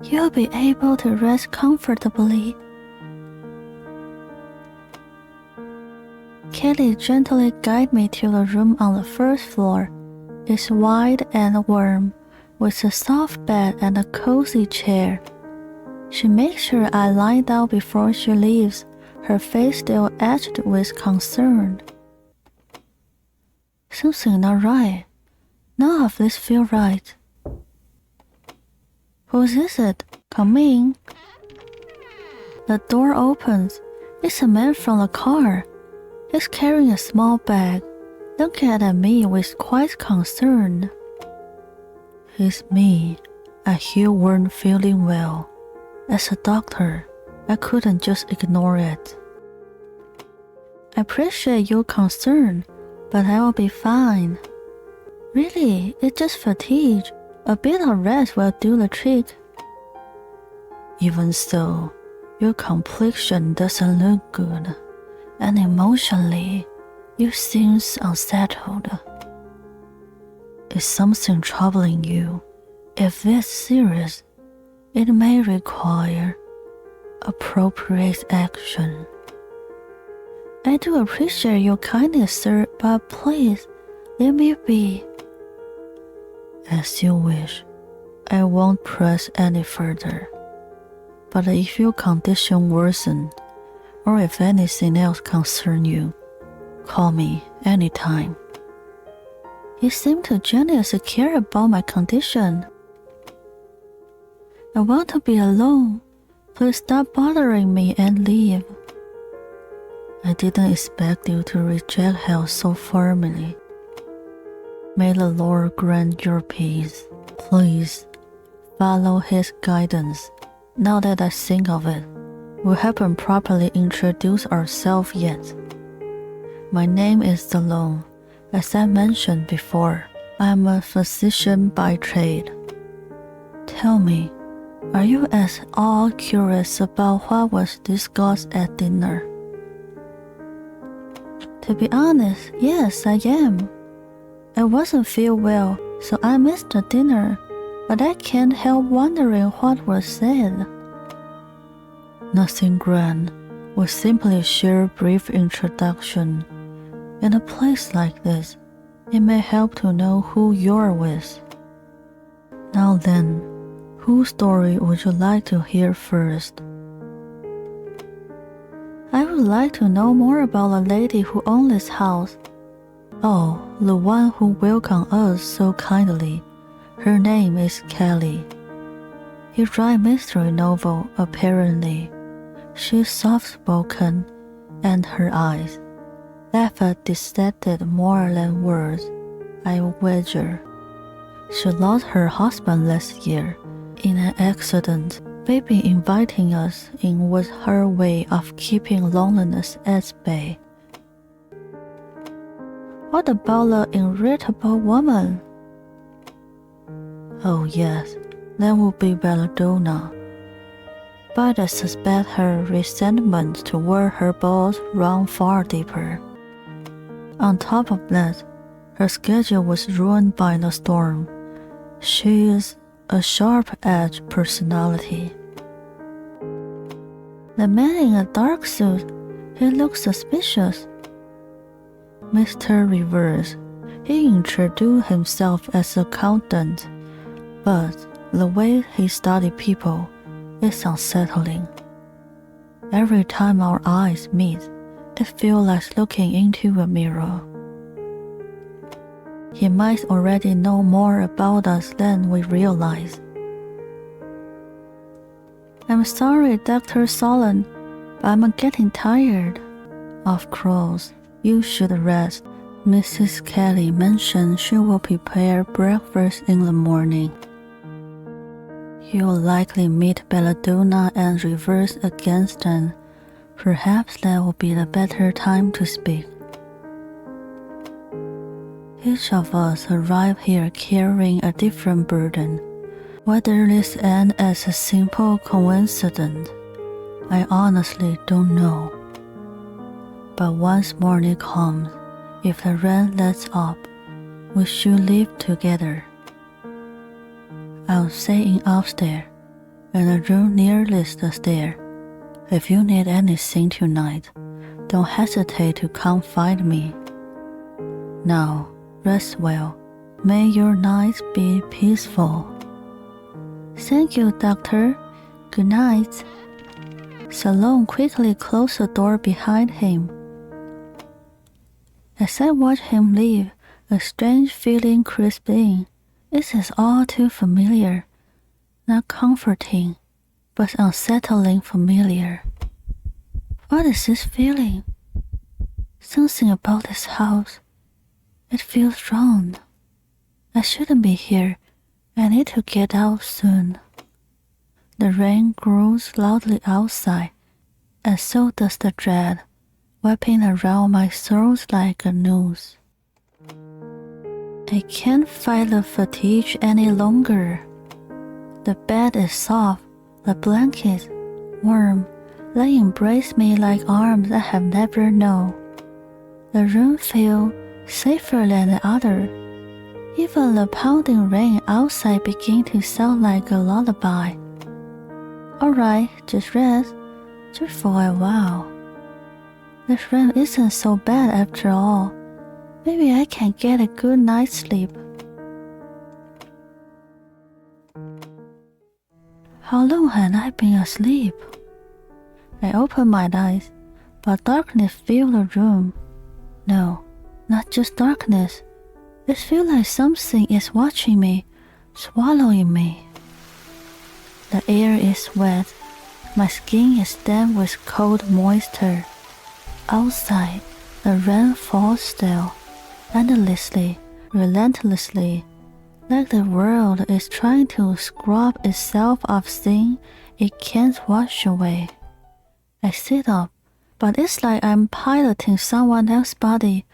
You'll be able to rest comfortably. Kelly gently guided me to the room on the first floor. It's wide and warm, with a soft bed and a cozy chair. She makes sure I lie down before she leaves, her face still etched with concern. Something not right. None of this feels right. Who is it? Come in. The door opens. It's a man from the car. He's carrying a small bag, looking at me with quite concern. It's me. I hear you weren't feeling well. As a doctor, I couldn't just ignore it. I appreciate your concern, but I will be fine. Really, it's just fatigue. A bit of rest will do the trick. Even so, your complexion doesn't look good, and emotionally, you seem unsettled. Is something troubling you? If it's serious, it may require appropriate action. I do appreciate your kindness, sir, but please, let me be. As you wish. I won't press any further. But if your condition worsens, or if anything else concerns you, call me anytime. You seem to genuinely care about my condition. I want to be alone. Please stop bothering me and leave. I didn't expect you to reject help so firmly. May the Lord grant your peace. Please, follow His guidance. Now that I think of it, we haven't properly introduced ourselves yet. My name is Salome. As I mentioned before, I am a physician by trade. Tell me, are you at all curious about what was discussed at dinner? To be honest, yes, I am. I wasn't feel well, so I missed the dinner, but I can't help wondering what was said. Nothing grand. We simply share a brief introduction. In a place like this, it may help to know who you're with. Now then, whose story would you like to hear first? I would like to know more about the lady who owned this house. Oh, the one who welcomed us so kindly. Her name is Kelly. You write mystery novel, apparently. She's soft-spoken, and her eyes left a dissected more than words, I wager. She lost her husband last year in an accident. Maybe inviting us in was her way of keeping loneliness at bay. What about the irritable woman? Oh yes, that would be Belladonna. But I suspect her resentment toward her boss ran far deeper. On top of that, her schedule was ruined by the storm. She is a sharp-edged personality. The man in a dark suit, he looks suspicious. Mr. Rivers, he introduced himself as accountant, but the way he studied people is unsettling. Every time our eyes meet, it feels like looking into a mirror. He might already know more about us than we realize. I'm sorry, Dr. Solon, but I'm getting tired. Of course, you should rest. Mrs. Kelly mentioned she will prepare breakfast in the morning. You'll likely meet Belladonna and Rivers against them. Perhaps that will be the better time to speak. Each of us arrived here carrying a different burden. Whether this ends as a simple coincidence, I honestly don't know. But once morning comes, if the rain lets up, we should live together. I'll stay in upstairs, in a room nearest the stair. If you need anything tonight, don't hesitate to come find me. Now, rest well. May your nights be peaceful. Thank you, Doctor. Good night. Salome quickly closed the door behind him. As I watched him leave, a strange feeling crept in. This is all too familiar. Not comforting, but unsettling familiar. What is this feeling? Something about this house. It feels wrong. I shouldn't be here. I need to get out soon. The rain grows loudly outside, and so does the dread, wrapping around my throat like a noose. I can't fight the fatigue any longer. The bed is soft, the blankets warm. They embrace me like arms I have never known. The room feels safer than the other. Even the pounding rain outside begins to sound like a lullaby. Alright, just rest, just for a while. This rain isn't so bad after all. Maybe I can get a good night's sleep. How long had I been asleep? I opened my eyes, but darkness filled the room. No, not just darkness. It feels like something is watching me, swallowing me. The air is wet. My skin is damp with cold moisture. Outside, the rain falls still, endlessly, relentlessly, like the world is trying to scrub itself of sin it can't wash away. I sit up, but it's like I'm piloting someone else's body.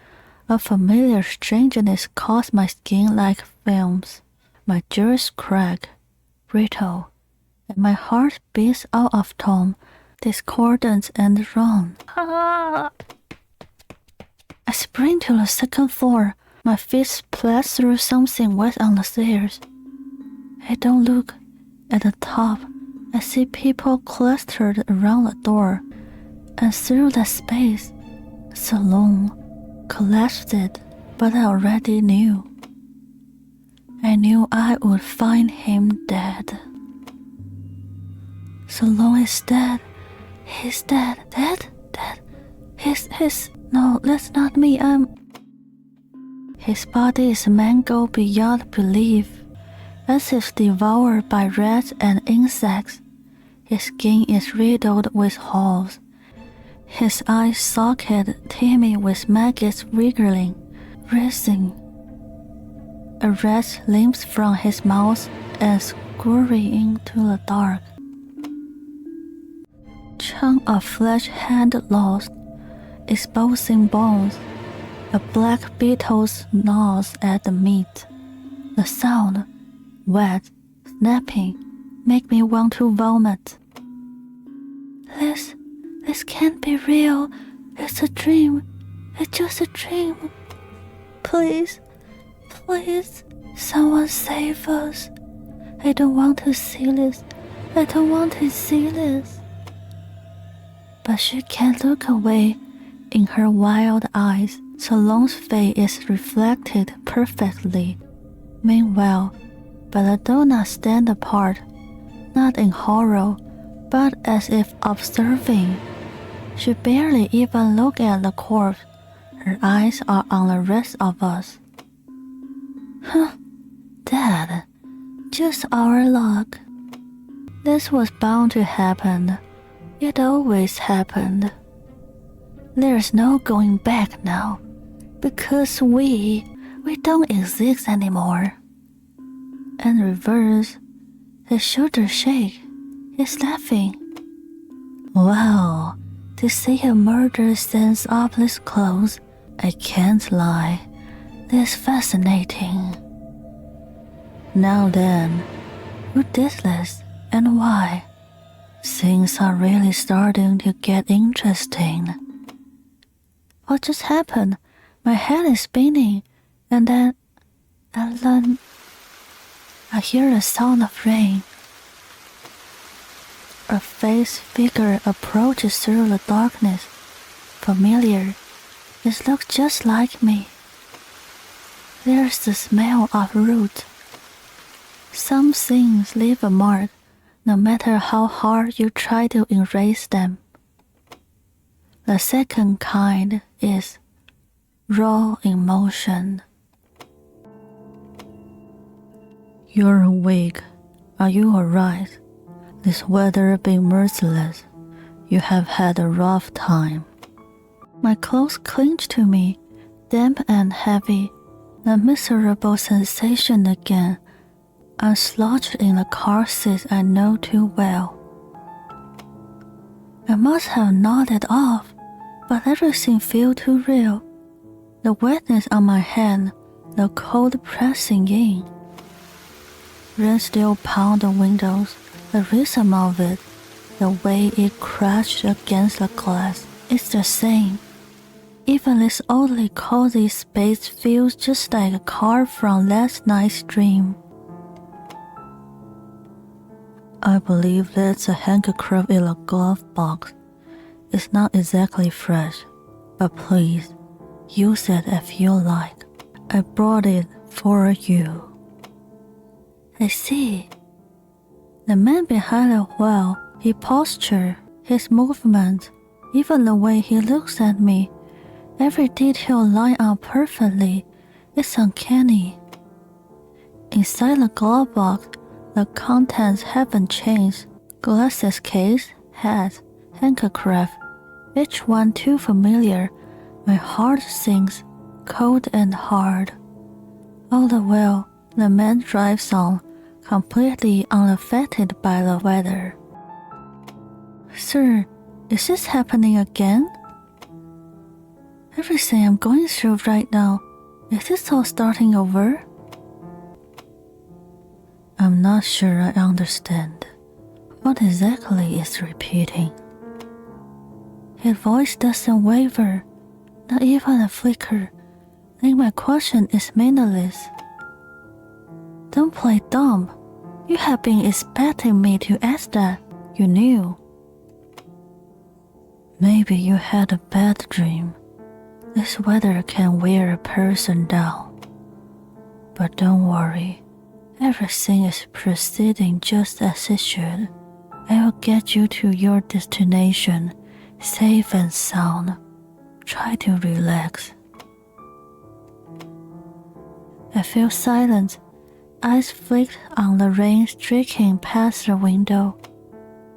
A familiar strangeness coats my skin like films. My jaws crack, brittle, and my heart beats out of tone, discordant and wrong. I sprint to the second floor. My feet splash through something wet on the stairs. I don't look. At the top, I see people clustered around the door, and through that space, Salon collapsed it, but I already knew. I knew I would find him dead. Salon is dead. He's dead. Dead? No, that's not me. His body is mangled beyond belief, as if devoured by rats and insects. His skin is riddled with holes. His eyes socket teeming with maggots wriggling, writhing. A rat limps from his mouth and scurrying into the dark. Chunk of flesh hand lost, exposing bones. A black beetle gnaws at the meat. The sound, wet, snapping, make me want to vomit. This can't be real. It's a dream. It's just a dream. Please, someone save us. I don't want to see this. But she can't look away. In her wild eyes, Salon's face is reflected perfectly. Meanwhile, Belladonna stands apart, not in horror, but as if observing. She barely even looks at the corpse. Her eyes are on the rest of us. Dad, just our luck. This was bound to happen. It always happened. There's no going back now, because we don't exist anymore. And reverse, his shoulders shake. He's laughing. Wow, to see a murder sense up this close, I can't lie. This fascinating. Now then, who did this and why? Things are really starting to get interesting. What just happened? My head is spinning, and then I hear the sound of rain. A face figure approaches through the darkness. Familiar. It looks just like me. There's the smell of root. Some things leave a mark, no matter how hard you try to erase them. The second kind is raw emotion. You're awake. Are you alright? This weather being merciless. You have had a rough time. My clothes clinch to me, damp and heavy. The miserable sensation again. I'm slouched in the car seat I know too well. I must have nodded off, but everything feels too real. The wetness on my hand, the cold pressing in. Rain still pounds the windows, the rhythm of it, the way it crashed against the glass, it's the same. Even this oddly cozy space feels just like a card from last night's dream. I believe that's a handkerchief in a glove box. It's not exactly fresh, but please, use it if you like. I brought it for you. I see. The man behind the wheel, his posture, his movement, even the way he looks at me, every detail lined up perfectly. It's uncanny. Inside the glove box, the contents haven't changed. Glasses case, hat, handkerchief, each one too familiar. My heart sinks, cold and hard. All the while, the man drives on, completely unaffected by the weather. Sir, is this happening again? Everything I'm going through right now, is this all starting over? I'm not sure I understand. What exactly is repeating? His voice doesn't waver, not even a flicker. I think my question is meaningless. Don't play dumb. You have been expecting me to ask that. You knew. Maybe you had a bad dream. This weather can wear a person down. But don't worry. Everything is proceeding just as it should. I will get you to your destination, safe and sound. Try to relax. I feel silent, eyes flicked on the rain streaking past the window.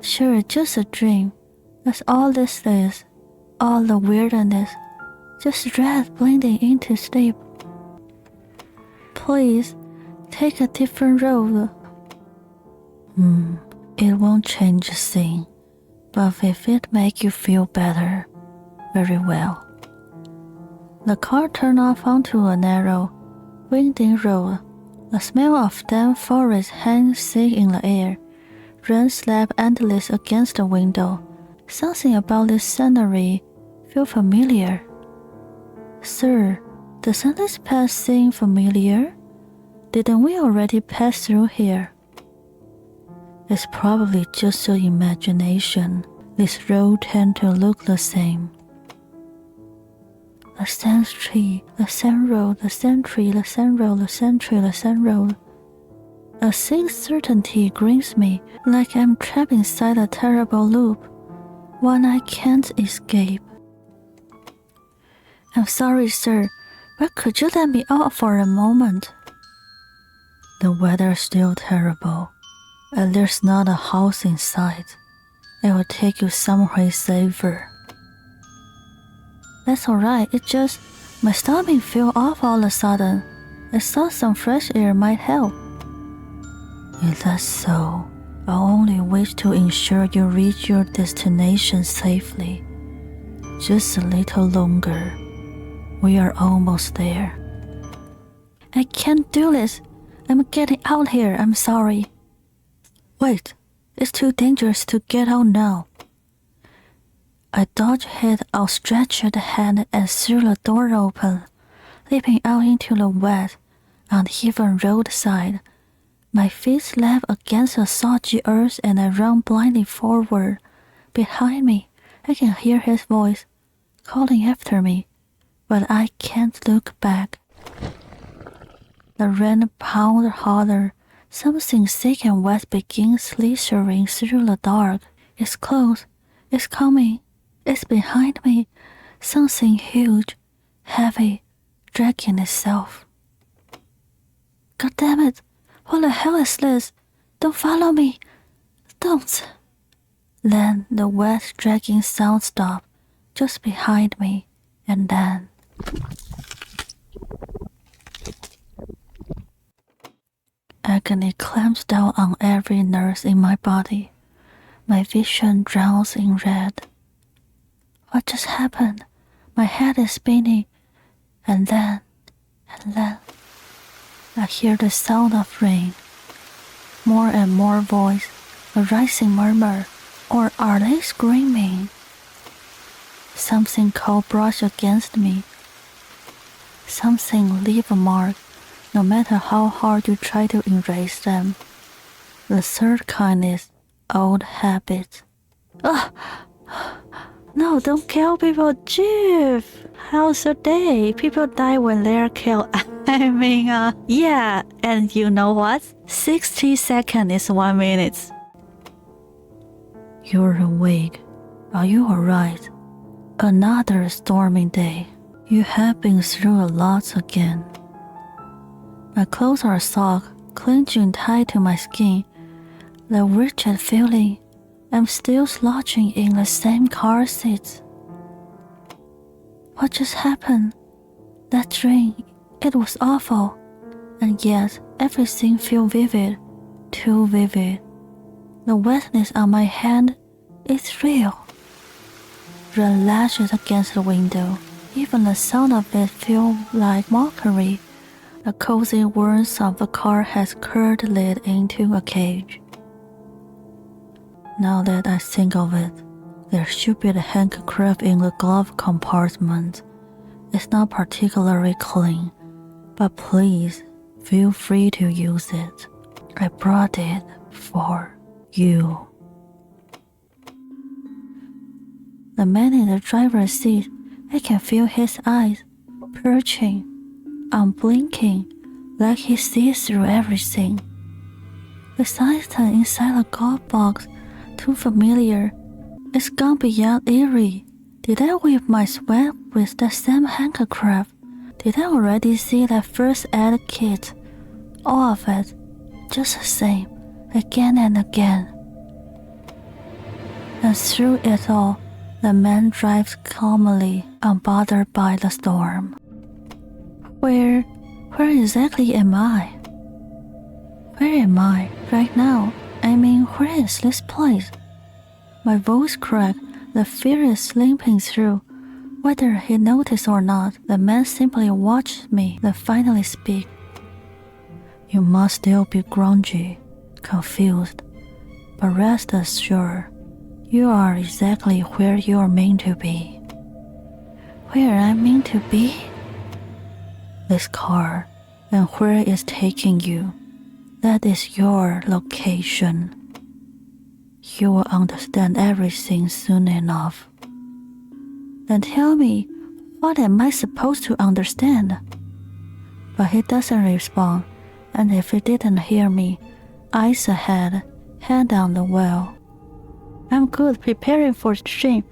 Sure, it's just a dream. That's all this is. All the weirdness. Just dread blending into sleep. Please, take a different road. It won't change a thing, but if it makes you feel better, very well. The car turned off onto a narrow, winding road. The smell of damp forest hangs thick in the air. Rain slapped endless against the window. Something about this scenery feels familiar. Sir, doesn't this path seem familiar? Didn't we already pass through here? It's probably just your imagination. This road tends to look the same. The same tree, the same road, the same tree, the same road, the same tree, the same road. A sick certainty grips me, like I'm trapped inside a terrible loop, one I can't escape. I'm sorry, sir, but could you let me out for a moment? The weather's still terrible, and there's not a house in sight. I will take you somewhere safer. That's alright, it just, my stomach feel off all of a sudden. I thought some fresh air might help. If that's so, I'll only wish to ensure you reach your destination safely. Just a little longer. We are almost there. I can't do this. I'm getting out here, I'm sorry. Wait, it's too dangerous to get out now. I dodged his outstretched hand and threw the door open, leaping out into the wet, uneven roadside. My feet slap against the soggy earth and I run blindly forward. Behind me, I can hear his voice, calling after me, but I can't look back. The rain pounded harder. Something thick and wet begins slithering through the dark. It's close. It's coming. It's behind me. Something huge, heavy, dragging itself. God damn it! What the hell is this? Don't follow me! Don't! Then the wet dragging sound stopped, just behind me, and then... Agony clamps down on every nerve in my body. My vision drowns in red. What just happened? My head is spinning. And then, I hear the sound of rain. More and more voice, a rising murmur, or are they screaming? Something cold brush against me. Something leave a mark, no matter how hard you try to erase them. The third kind is old habits. Ugh! No, don't kill people, Jeff! How's your day? People die when they're killed. Yeah, and you know what? 60 seconds is 1 minute. You're awake. Are you alright? Another stormy day. You have been through a lot again. My clothes are soaked, clinging tight to my skin. The wretched feeling I'm still slouching in the same car seats. What just happened? That dream, it was awful. And yet, everything felt vivid, too vivid. The wetness on my hand is real. Rain lashes against the window. Even the sound of it feels like mockery. The cozy warmth of the car has curdled into a cage. Now that I think of it, there should be a handkerchief in the glove compartment. It's not particularly clean, but please feel free to use it. I brought it for you. The man in the driver's seat, I can feel his eyes perching, unblinking, like he sees through everything. The item inside the glove box, too familiar. It's gone beyond eerie. Did I wipe my sweat with that same handkerchief? Did I already see that first aid kit? All of it, just the same, again and again. And through it all, the man drives calmly, unbothered by the storm. Where exactly am I? Where am I right now? I mean, where is this place? My voice cracked, the fear is slipping through. Whether he noticed or not, the man simply watched me, then finally speak. You must still be grungy, confused, but rest assured, you are exactly where you are meant to be. Where I'm meant to be? This car, and where it's taking you, that is your location. You will understand everything soon enough. Then tell me, what am I supposed to understand? But he doesn't respond, and if he didn't hear me, eyes ahead, hand on the wheel. I'm good, preparing for stream.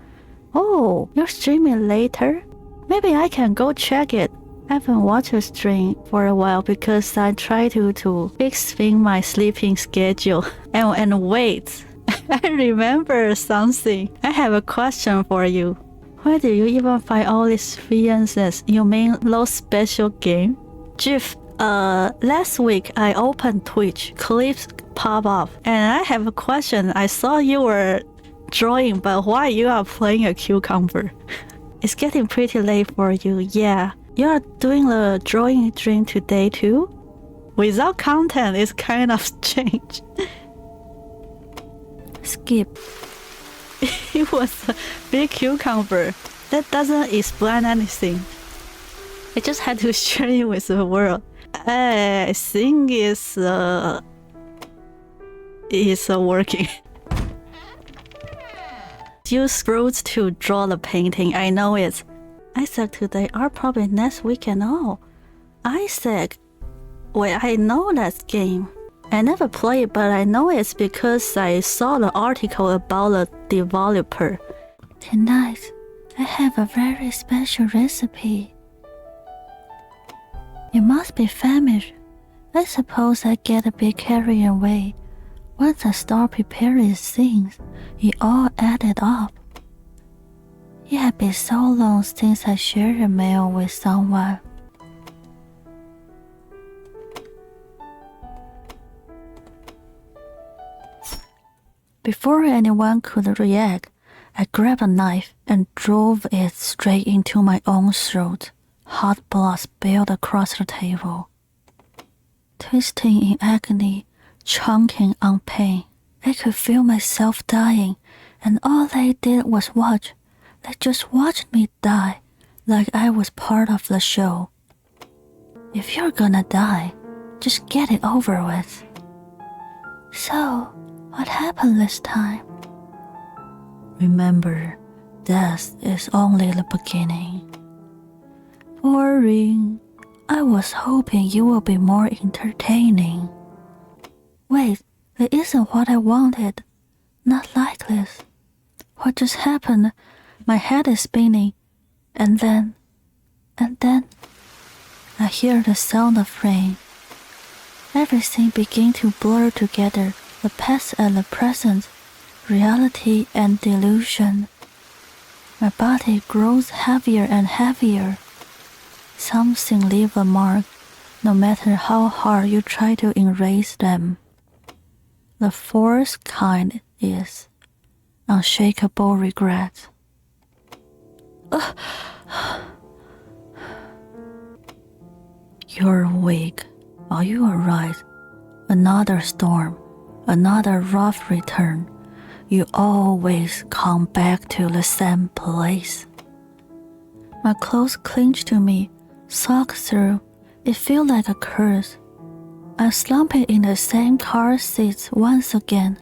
Oh, you're streaming later? Maybe I can go check it. I haven't watched a stream for a while because I try to fix my sleeping schedule. And wait, I remember something. I have a question for you. Where do you even find all these fiances? You mean those special games? Jeff, last week I opened Twitch, clips pop up, and I have a question. I saw you were drawing, but why you are playing a cucumber? It's getting pretty late for you, yeah. You are doing the drawing stream today too? Without content, it's kind of strange. Skip. It was a big cucumber. That doesn't explain anything. I just had to share it with the world. I think it's working. Use fruits to draw the painting. I know it. Isaac today or probably next weekend. Oh, Isaac. Wait, I know that game. I never played, but I know it's because I saw the article about the developer. Tonight, I have a very special recipe. You must be famished. I suppose I get a bit carried away. Once I start preparing these things, it all added up. It had been so long since I shared a meal with someone. Before anyone could react, I grabbed a knife and drove it straight into my own throat. Hot blood spilled across the table. Twisting in agony, choking on pain, I could feel myself dying, and all they did was watch. They just watched me die, like I was part of the show. If you're gonna die, just get it over with. So, what happened this time? Remember, death is only the beginning. Boring. I was hoping you will be more entertaining. Wait, that isn't what I wanted. Not like this. What just happened? My head is spinning. And then, I hear the sound of rain. Everything began to blur together, the past and the present, reality and delusion. My body grows heavier and heavier. Something leaves a mark, no matter how hard you try to erase them. The fourth kind is unshakable regret. You're awake. Are you alright? Another storm, another rough return. You always come back to the same place. My clothes clinch to me, sock through. It feels like a curse. I'm slumping in the same car seats once again.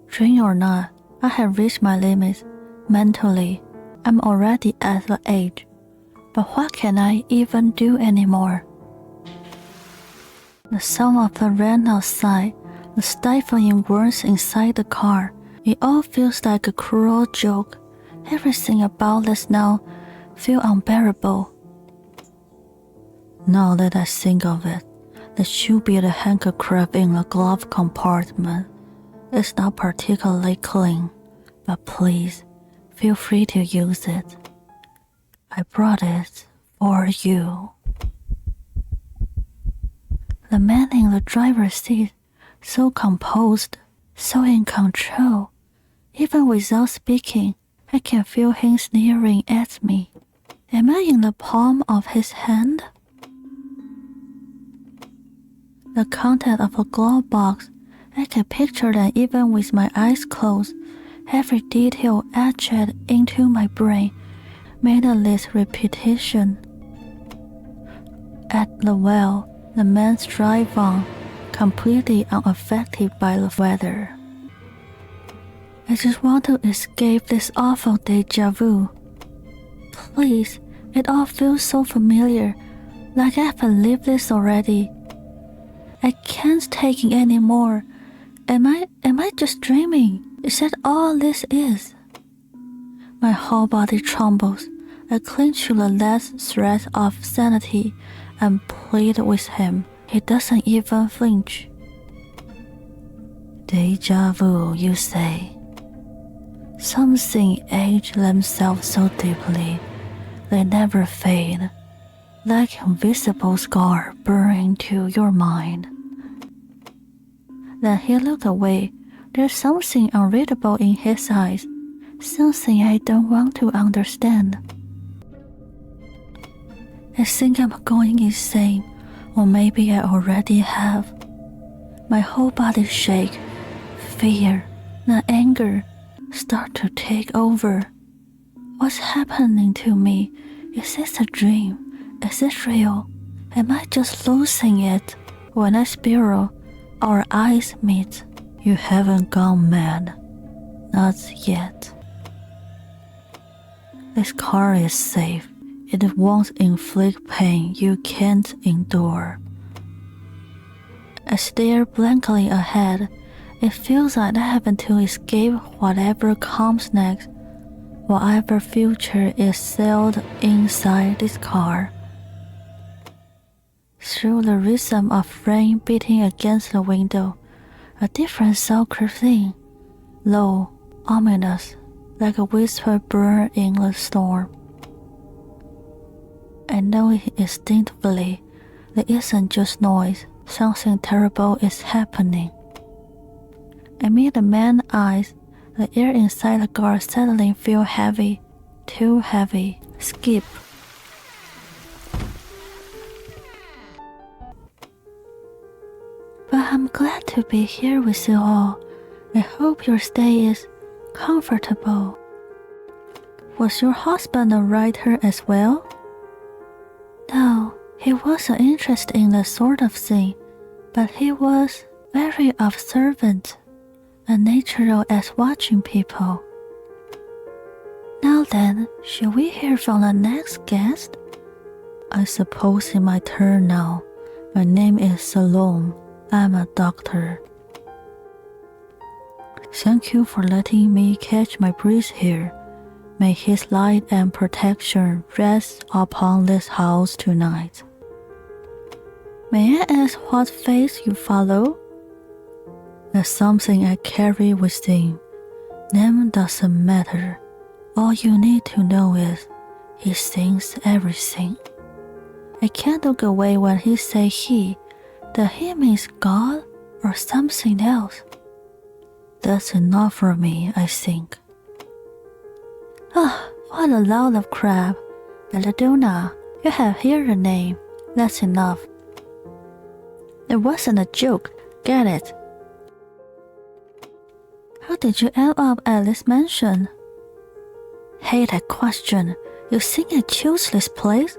Dream or not, I have reached my limits. Mentally, I'm already at the edge. But what can I even do anymore? The sound of the rain outside, the stifling words inside the car, it all feels like a cruel joke. Everything about this now feels unbearable. Now that I think of it, there should be the handkerchief in the glove compartment. It's not particularly clean, but please, feel free to use it. I brought it for you. The man in the driver's seat, so composed, so in control. Even without speaking, I can feel him sneering at me. Am I in the palm of his hand? The content of a glove box, I can picture that even with my eyes closed, every detail etched into my brain, meaningless repetition. At the well, the man drives on, completely unaffected by the weather. I just want to escape this awful deja vu. Please, it all feels so familiar, like I've lived this already. I can't take it anymore. Am I just dreaming? Is that all this is? My whole body trembles. I cling to the last thread of sanity and plead with him. He doesn't even flinch. Deja vu, you say? Something age themselves so deeply, they never fade, like invisible scar burning to your mind. Then he looked away. There's something unreadable in his eyes, something I don't want to understand. I think I'm going insane, or maybe I already have. My whole body shakes. Fear, not anger, start to take over. What's happening to me? Is this a dream? Is it real? Am I just losing it? When I spiral, our eyes meet. You haven't gone mad. Not yet. This car is safe. It won't inflict pain you can't endure. I stare blankly ahead. It feels like I have to escape whatever comes next, whatever future is sealed inside this car. Through the rhythm of rain beating against the window, a different sound creeps in, low, ominous, like a whisper born in the storm. I know it instinctively. There isn't just noise. Something terrible is happening. I meet the man's eyes. The air inside the car suddenly feels heavy. Too heavy. Skip. But I'm glad to be here with you all. I hope your stay is comfortable. Was your husband a writer as well? No, he wasn't interested in that sort of thing, but he was very observant and natural at watching people. Now then, shall we hear from the next guest? I suppose it's my turn now. My name is Salome. I'm a doctor. Thank you for letting me catch my breath here. May his light and protection rest upon this house tonight. May I ask what face you follow? There's something I carry within. Name doesn't matter. All you need to know is he sings everything. I can't look away when he say he. That he means God or something else. That's enough for me, I think. Ah, what a load of crap. Belladonna, you have heard the name. That's enough. It wasn't a joke, get it? How did you end up at this mansion? Hate that question. You think I chose this place?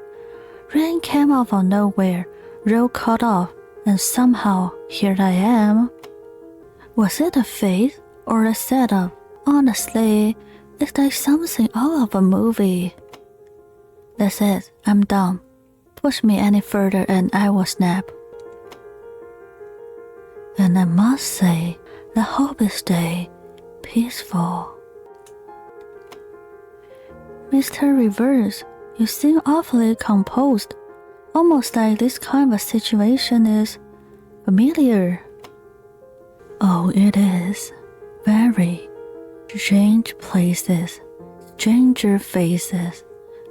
Rain came out of nowhere, road cut off, and somehow here I am. Was it a fate or a setup? Honestly, it's like something out of a movie. That's it, I'm done. Push me any further and I will snap. And I must say, the hope is stay peaceful. Mr. Reverse, you seem awfully composed, almost like this kind of situation is familiar. Oh, it is. Very. Strange places, stranger faces,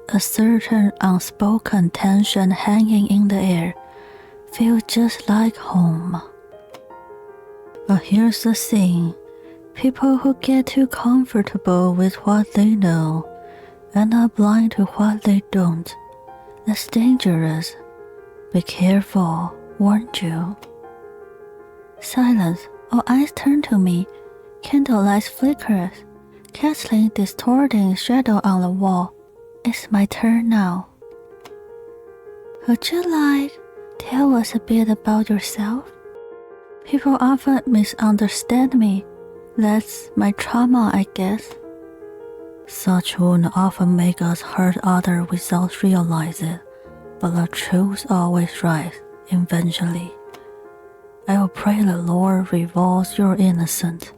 a certain unspoken tension hanging in the air, feel just like home. But here's the thing, people who get too comfortable with what they know and are blind to what they don't, that's dangerous. Be careful, warned you. Silence, all eyes turn to me, candlelight flickers, casting distorting shadow on the wall. It's my turn now. Would you like tell us a bit about yourself? People often misunderstand me. That's my trauma, I guess. Such wounds often make us hurt others without realizing it, but the truth always rises eventually. I will pray the Lord reveals your innocence.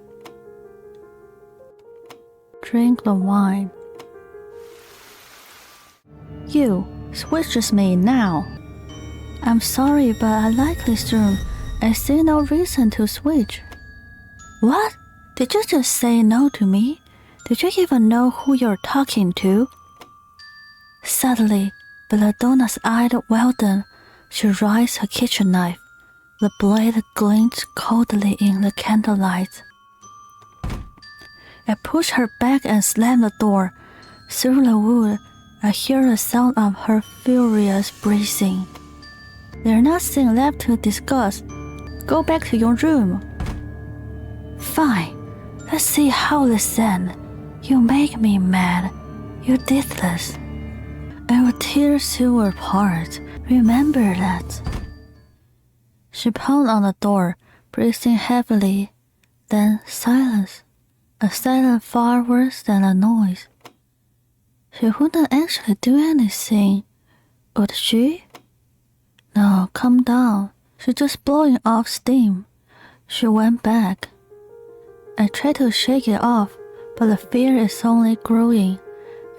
Drink the wine. You, switches me now. I'm sorry, but I like this room. I see no reason to switch. What? Did you just say no to me? Did you even know who you're talking to? Suddenly, Belladonna's eye widened. She raised her kitchen knife. The blade glinted coldly in the candlelight. I pushed her back and slammed the door. Through the wood, I hear the sound of her furious breathing. There's nothing left to discuss. Go back to your room. Fine. Let's see how this ends. You make me mad. You did this. I will tear you apart. Remember that. She pounded on the door, breathing heavily. Then silence. A silence far worse than a noise. She wouldn't actually do anything, would she? No, calm down. She's just blowing off steam. She went back. I tried to shake it off, but the fear is only growing.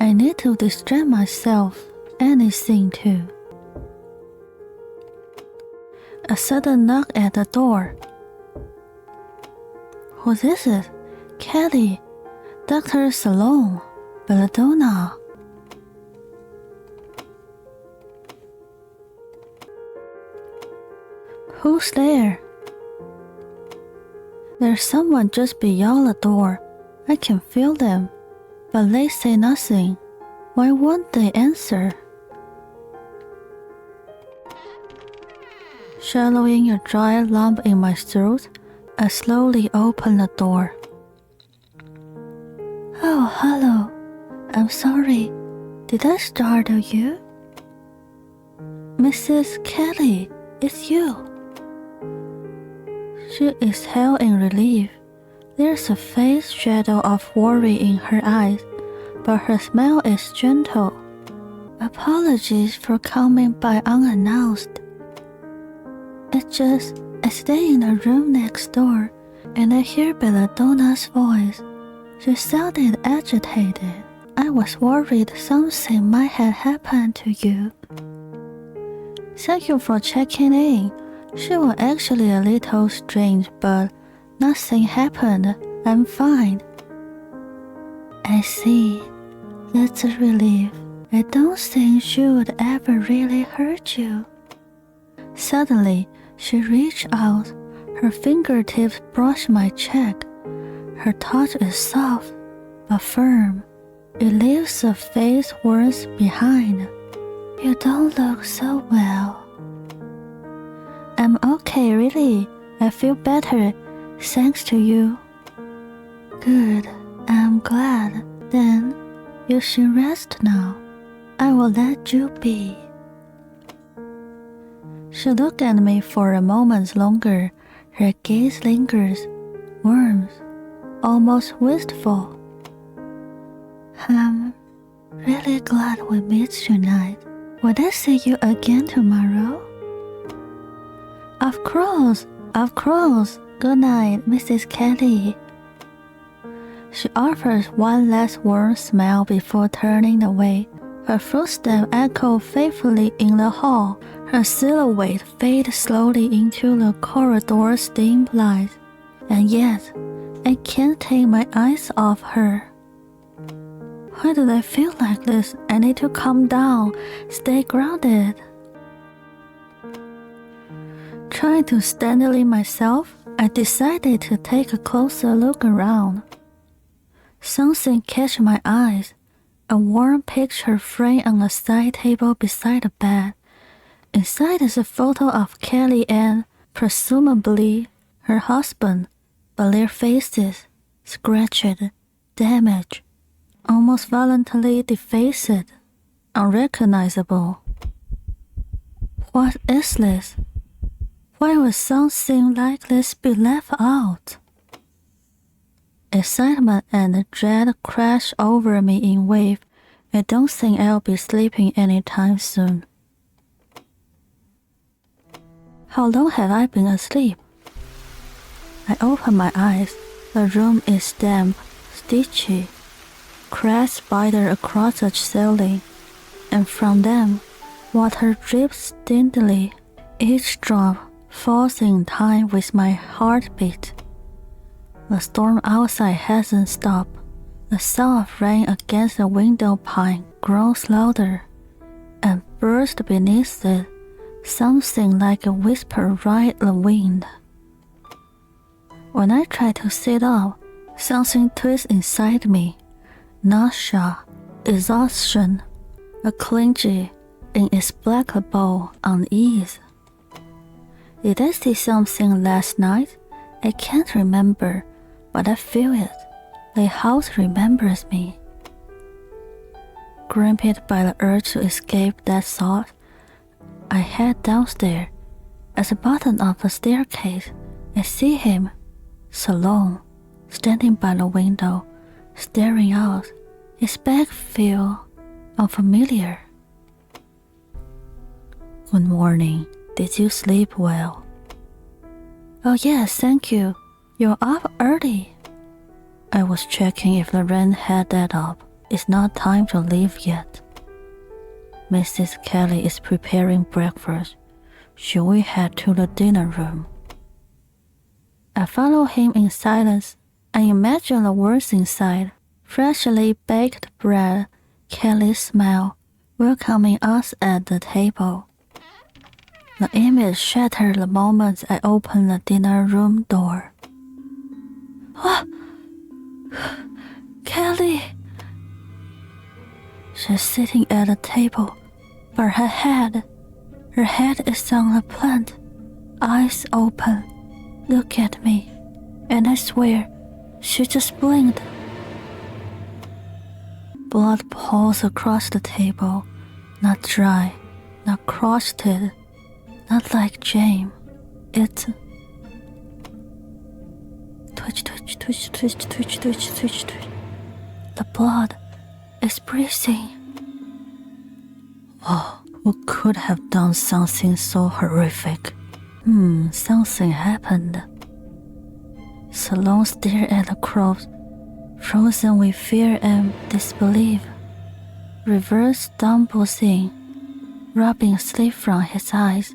I need to distract myself. Anything too. A sudden knock at the door. Who is it? Kelly. Dr. Salon. Belladonna. Who's there? There's someone just beyond the door. I can feel them, but they say nothing. Why won't they answer? Swallowing a dry lump in my throat, I slowly open the door. Oh, hello. I'm sorry. Did I startle you? Mrs. Kelly, it's you. She exhaled in relief. There's a faint shadow of worry in her eyes, but her smile is gentle. Apologies for coming by unannounced. I stay in the room next door, and I hear Belladonna's voice. She sounded agitated. I was worried something might have happened to you. Thank you for checking in. She was actually a little strange, but nothing happened. I'm fine. I see. That's a relief. I don't think she would ever really hurt you. Suddenly, she reached out. Her fingertips brushed my cheek. Her touch is soft, but firm. It leaves a face worse behind. You don't look so well. I'm okay, really. I feel better, thanks to you. Good, I'm glad. Then, you should rest now. I will let you be. She looked at me for a moment longer. Her gaze lingers, warm, almost wistful. I'm really glad we met tonight. Would I see you again tomorrow? Of course. Good night, Mrs. Kelly. She offers one last warm smile before turning away. Her footsteps echo faithfully in the hall. Her silhouette fades slowly into the corridor's dim light. And yet, I can't take my eyes off her. Why do I feel like this? I need to calm down, stay grounded. Trying to steady myself, I decided to take a closer look around. Something catch my eyes. A worn picture frame on a side table beside the bed. Inside is a photo of Kelly and, presumably, her husband, but their faces, scratched, damaged, almost violently defaced, unrecognizable. What is this? Why would something like this be left out? Excitement and dread crash over me in waves. I don't think I'll be sleeping anytime soon. How long have I been asleep? I open my eyes. The room is damp, stitchy, cracks spider across the ceiling, and from them, water drips steadily. Each drop falls in time with my heartbeat. The storm outside hasn't stopped. The sound of rain against the window pane grows louder, and bursts beneath it, something like a whisper ride the wind. When I try to sit up, something twists inside me. Nausea, exhaustion, a clingy, inexplicable unease. Did I see something last night? I can't remember, but I feel it. The house remembers me. Gripped by the urge to escape that thought, I head downstairs. At the bottom of the staircase, I see him, Salome, standing by the window, staring out. His back feels unfamiliar. Good morning. Did you sleep well? Oh yes, thank you. You're up early. I was checking if the rain had let up. It's not time to leave yet. Mrs. Kelly is preparing breakfast. Should we head to the dinner room? I follow him in silence. I imagine the words inside. Freshly baked bread, Kelly's smile, welcoming us at the table. The image shattered the moment I opened the dinner room door. What? Kelly! She's sitting at the table, but her head is on the plant, eyes open. Look at me, and I swear, she just blinked. Blood pours across the table, not dry, not crushed, not like jam. It's twitch, twitch, twitch, twitch, twitch, twitch, twitch, twitch. The blood is breathing. Oh, who could have done something so horrific? Something happened. Salome stared at the corpse, frozen with fear and disbelief. Reverse stumbles in. rubbing sleep from his eyes,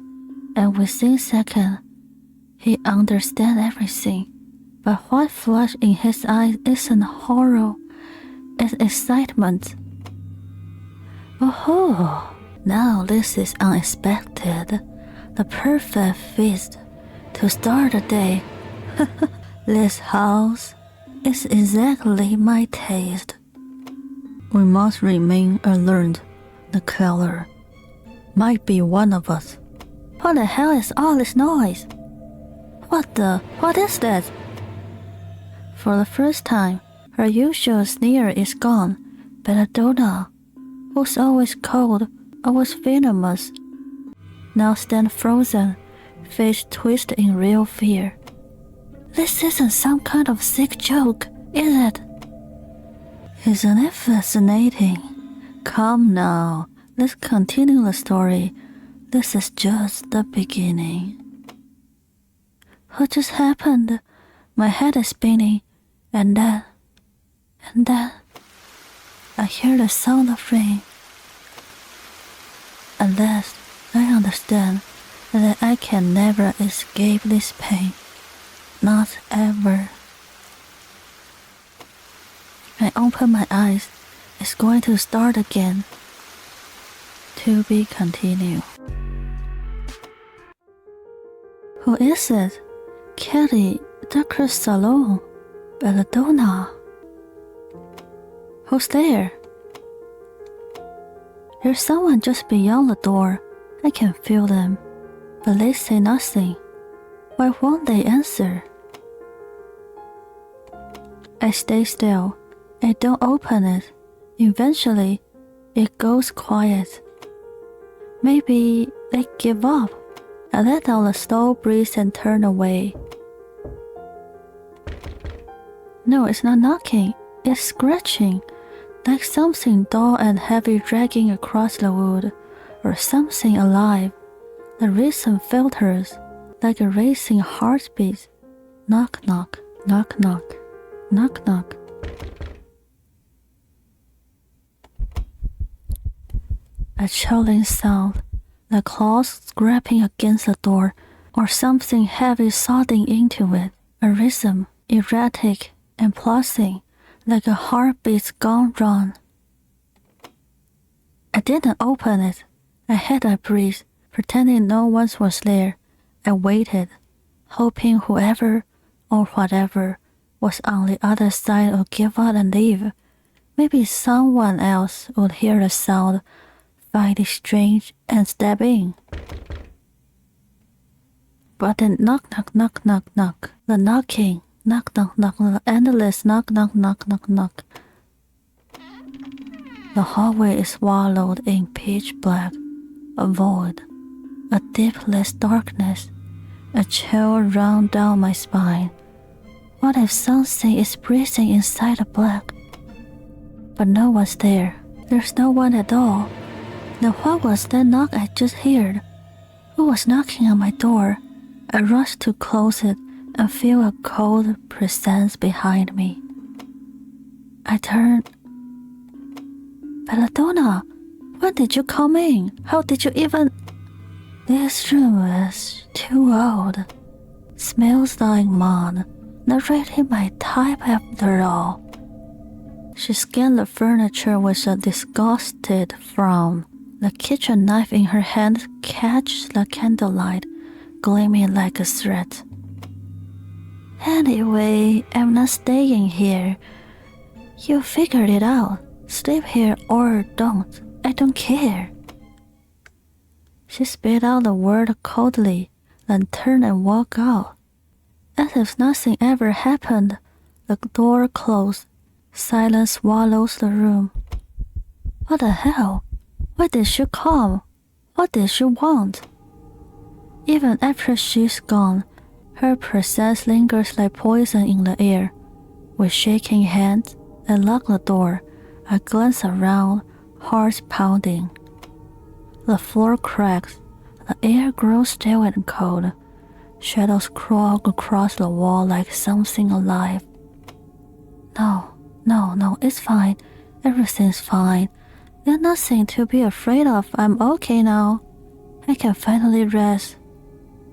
and within seconds, he understands everything. But what flashed in his eyes isn't horror, it's excitement. Oh, now this is unexpected. The perfect feast to start the day. This house is exactly my taste. We must remain alert. The killer might be one of us. What the hell is all this noise? What is that? For the first time, her usual sneer is gone. Belladonna, who's always cold, always venomous, now stands frozen, face twisted in real fear. This isn't some kind of sick joke, is it? Isn't it fascinating? Come now, let's continue the story. This is just the beginning. What just happened? My head is spinning, and then, I hear the sound of rain. At last, I understand that I can never escape this pain. Not ever. I open my eyes. It's going to start again. To be continued. Who is it? Kelly, Dr. Salon, Belladonna. Who's there? There's someone just beyond the door. I can feel them, but they say nothing. Why won't they answer? I stay still. I don't open it. Eventually, it goes quiet. Maybe they give up. I let out a slow breeze and turn away. No, it's not knocking. It's scratching, like something dull and heavy dragging across the wood, or something alive. The rhythm filters, like a racing heartbeat. Knock, knock, knock, knock, knock, knock. A chilling sound, the claws scraping against the door, or something heavy sodding into it. A rhythm, erratic and pulsing, like a heartbeat gone wrong. I didn't open it. I had a breeze, pretending no one was there. I waited, hoping whoever or whatever was on the other side would give up and leave. Maybe someone else would hear the sound, find it strange, and step in. But then knock, knock, knock, knock, knock. The knocking, knock, knock, knock, the endless knock, knock, knock, knock, knock. The hallway is swallowed in pitch black, a void, a deepless darkness. A chill ran down my spine. What if something is breathing inside the black? But no one's there. There's no one at all. Then what was that knock I just heard? Who was knocking on my door? I rushed to close it and feel a cold presence behind me. I turned. Belladonna, when did you come in? How did you even... This room is too old. Smells like mud. Not really my type after all. She scanned the furniture with a disgusted frown. The kitchen knife in her hand catches the candlelight, gleaming like a threat. Anyway, I'm not staying here. You figured it out. Sleep here or don't. I don't care. She spit out the word coldly, then turned and walked out. As if nothing ever happened, the door closed. Silence swallows the room. What the hell? Why did she come? What did she want? Even after she's gone, her presence lingers like poison in the air. With shaking hands, I lock the door. I glance around, heart pounding. The floor cracks. The air grows still and cold. Shadows crawl across the wall like something alive. No, it's fine. Everything's fine. There's nothing to be afraid of. I'm okay now. I can finally rest.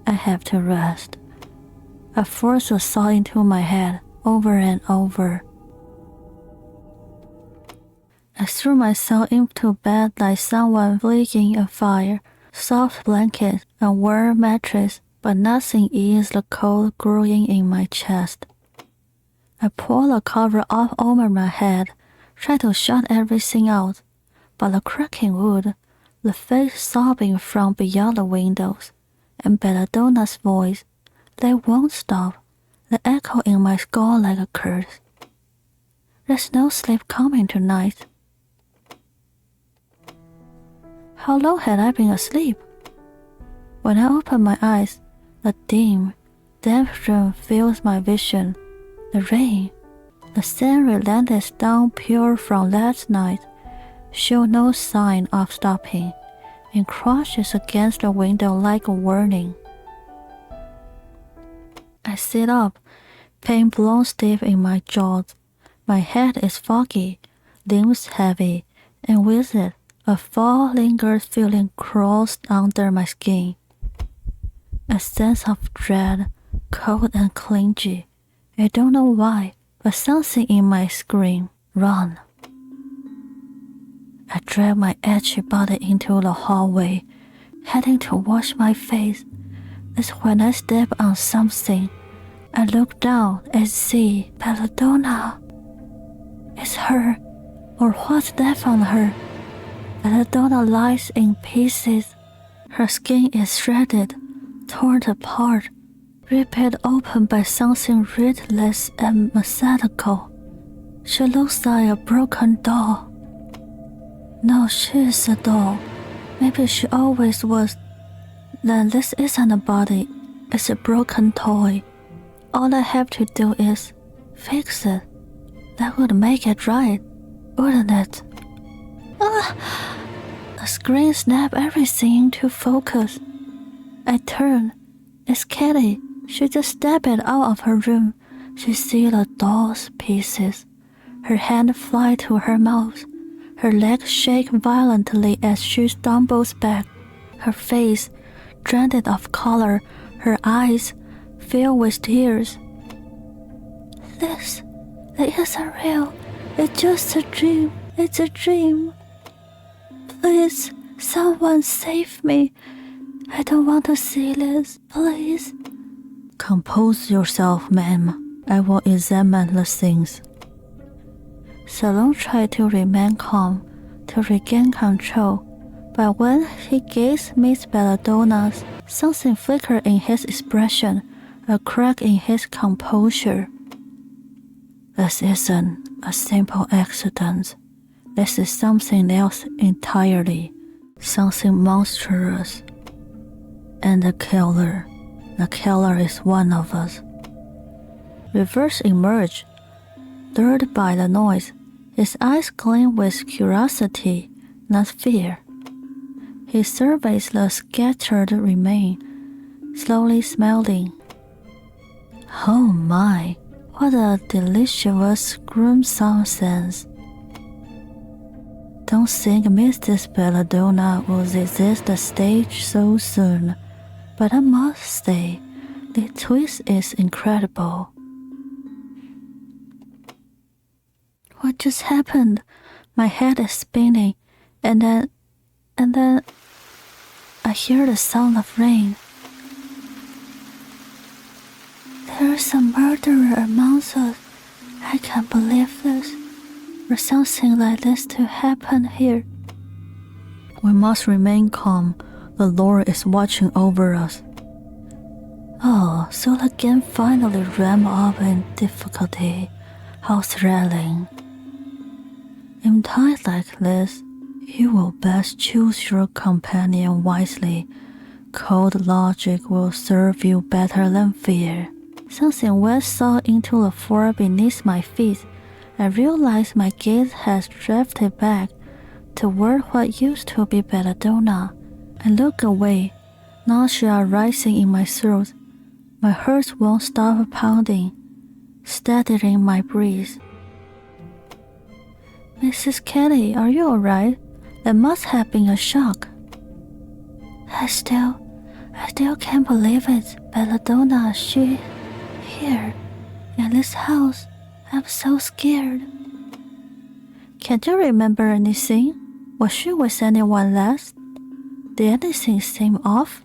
I have to rest. I forced a thought into my head over and over. I threw myself into bed like someone flicking a fire. Soft blanket, a warm mattress, but nothing eased the cold growing in my chest. I pulled the cover off over my head, tried to shut everything out, but the cracking wood, the faint sobbing from beyond the windows, and Belladonna's voice, they won't stop. They echo in my skull like a curse. There's no sleep coming tonight. How long had I been asleep? When I opened my eyes, the dim, damp room fills my vision. The rain, the same relentless downpour from last night, show no sign of stopping, and crashes against the window like a warning. I sit up, pain blown stiff in my jaws. My head is foggy, limbs heavy, and with it, a foul lingering feeling crawls under my skin. A sense of dread, cold and clingy. I don't know why, but something in my scream, run. I drag my itchy body into the hallway, heading to wash my face. It's when I step on something. I look down and see Belladonna. It's her, or what's left on her. Belladonna lies in pieces. Her skin is shredded, torn apart, ripped open by something ruthless and methodical. She looks like a broken doll. No, she is a doll. Maybe she always was. Then this isn't a body, it's a broken toy. All I have to do is fix it. That would make it right, wouldn't it? The screen snapped everything into focus. I turn. It's Kitty. She just stepped out of her room. She sees the doll's pieces. Her hand flies to her mouth. Her legs shake violently as she stumbles back. Her face, drenched of color, her eyes filled with tears. This isn't real. It's just a dream. It's a dream. Please, someone save me. I don't want to see this. Please. Compose yourself, ma'am. I will examine the things. Salon tried to remain calm, to regain control, but when he gazed Miss Belladonna's, something flickered in his expression, a crack in his composure. This isn't a simple accident. This is something else entirely, something monstrous. And the killer is one of us. Reverse emerged, lured by the noise. His eyes gleamed with curiosity, not fear. He surveys the scattered remains, slowly smiling. Oh my, what a delicious gruesome sense. Don't think Mrs. Belladonna will exist the stage so soon, but I must say, the twist is incredible. What just happened? My head is spinning, and then I hear the sound of rain. There's a murderer amongst us. I can't believe this. For something like this to happen here. We must remain calm. The Lord is watching over us. Oh, so the game finally ramped up in difficulty. How thrilling. In times like this, you will best choose your companion wisely. Cold logic will serve you better than fear. Something wet saw into the floor beneath my feet. I realized my gaze has drifted back toward what used to be Belladonna. I look away, nausea rising in my throat. My heart won't stop pounding, steadying my breath. Mrs. Kelly, are you alright? That must have been a shock. I still can't believe it, Belladonna. She here in this house. I'm so scared. Can't you remember anything? Was she with anyone last? Did anything seem off?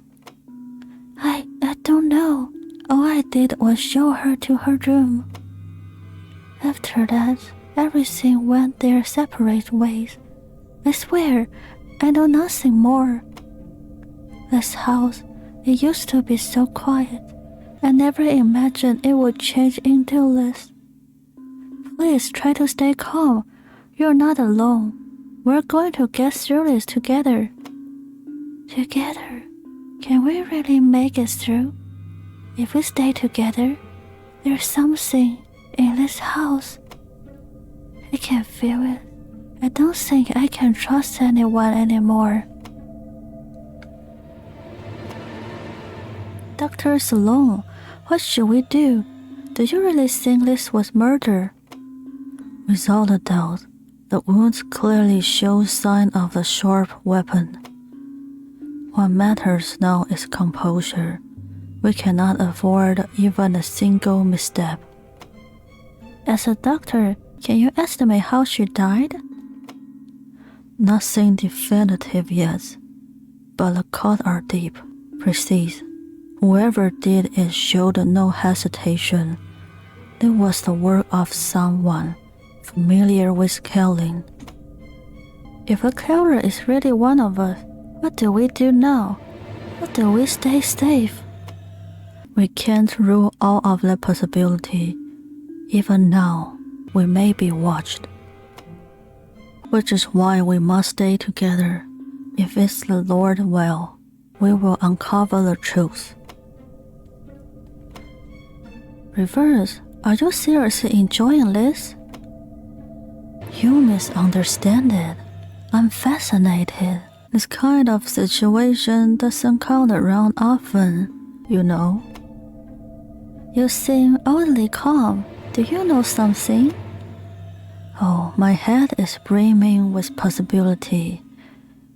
I don't know. All I did was show her to her room. After that, everything went their separate ways. I swear, I know nothing more. This house, it used to be so quiet. I never imagined it would change into this. Please try to stay calm. You're not alone. We're going to get through this together. Together? Can we really make it through? If we stay together, there's something in this house. I can feel it. I don't think I can trust anyone anymore. Dr. Sloan, what should we do? Do you really think this was murder? Without a doubt, the wounds clearly show signs of a sharp weapon. What matters now is composure. We cannot afford even a single misstep. As a doctor, can you estimate how she died? Nothing definitive yet, but the cuts are deep, precise. Whoever did it showed no hesitation. It was the work of someone familiar with killing. If a killer is really one of us, what do we do now? How do we stay safe? We can't rule out of that possibility. Even now, we may be watched. Which is why we must stay together. If it's the Lord will, we will uncover the truth. Reverse, are you seriously enjoying this? You misunderstand it. I'm fascinated. This kind of situation doesn't come around often, you know. You seem oddly calm. Do you know something? Oh, my head is brimming with possibility.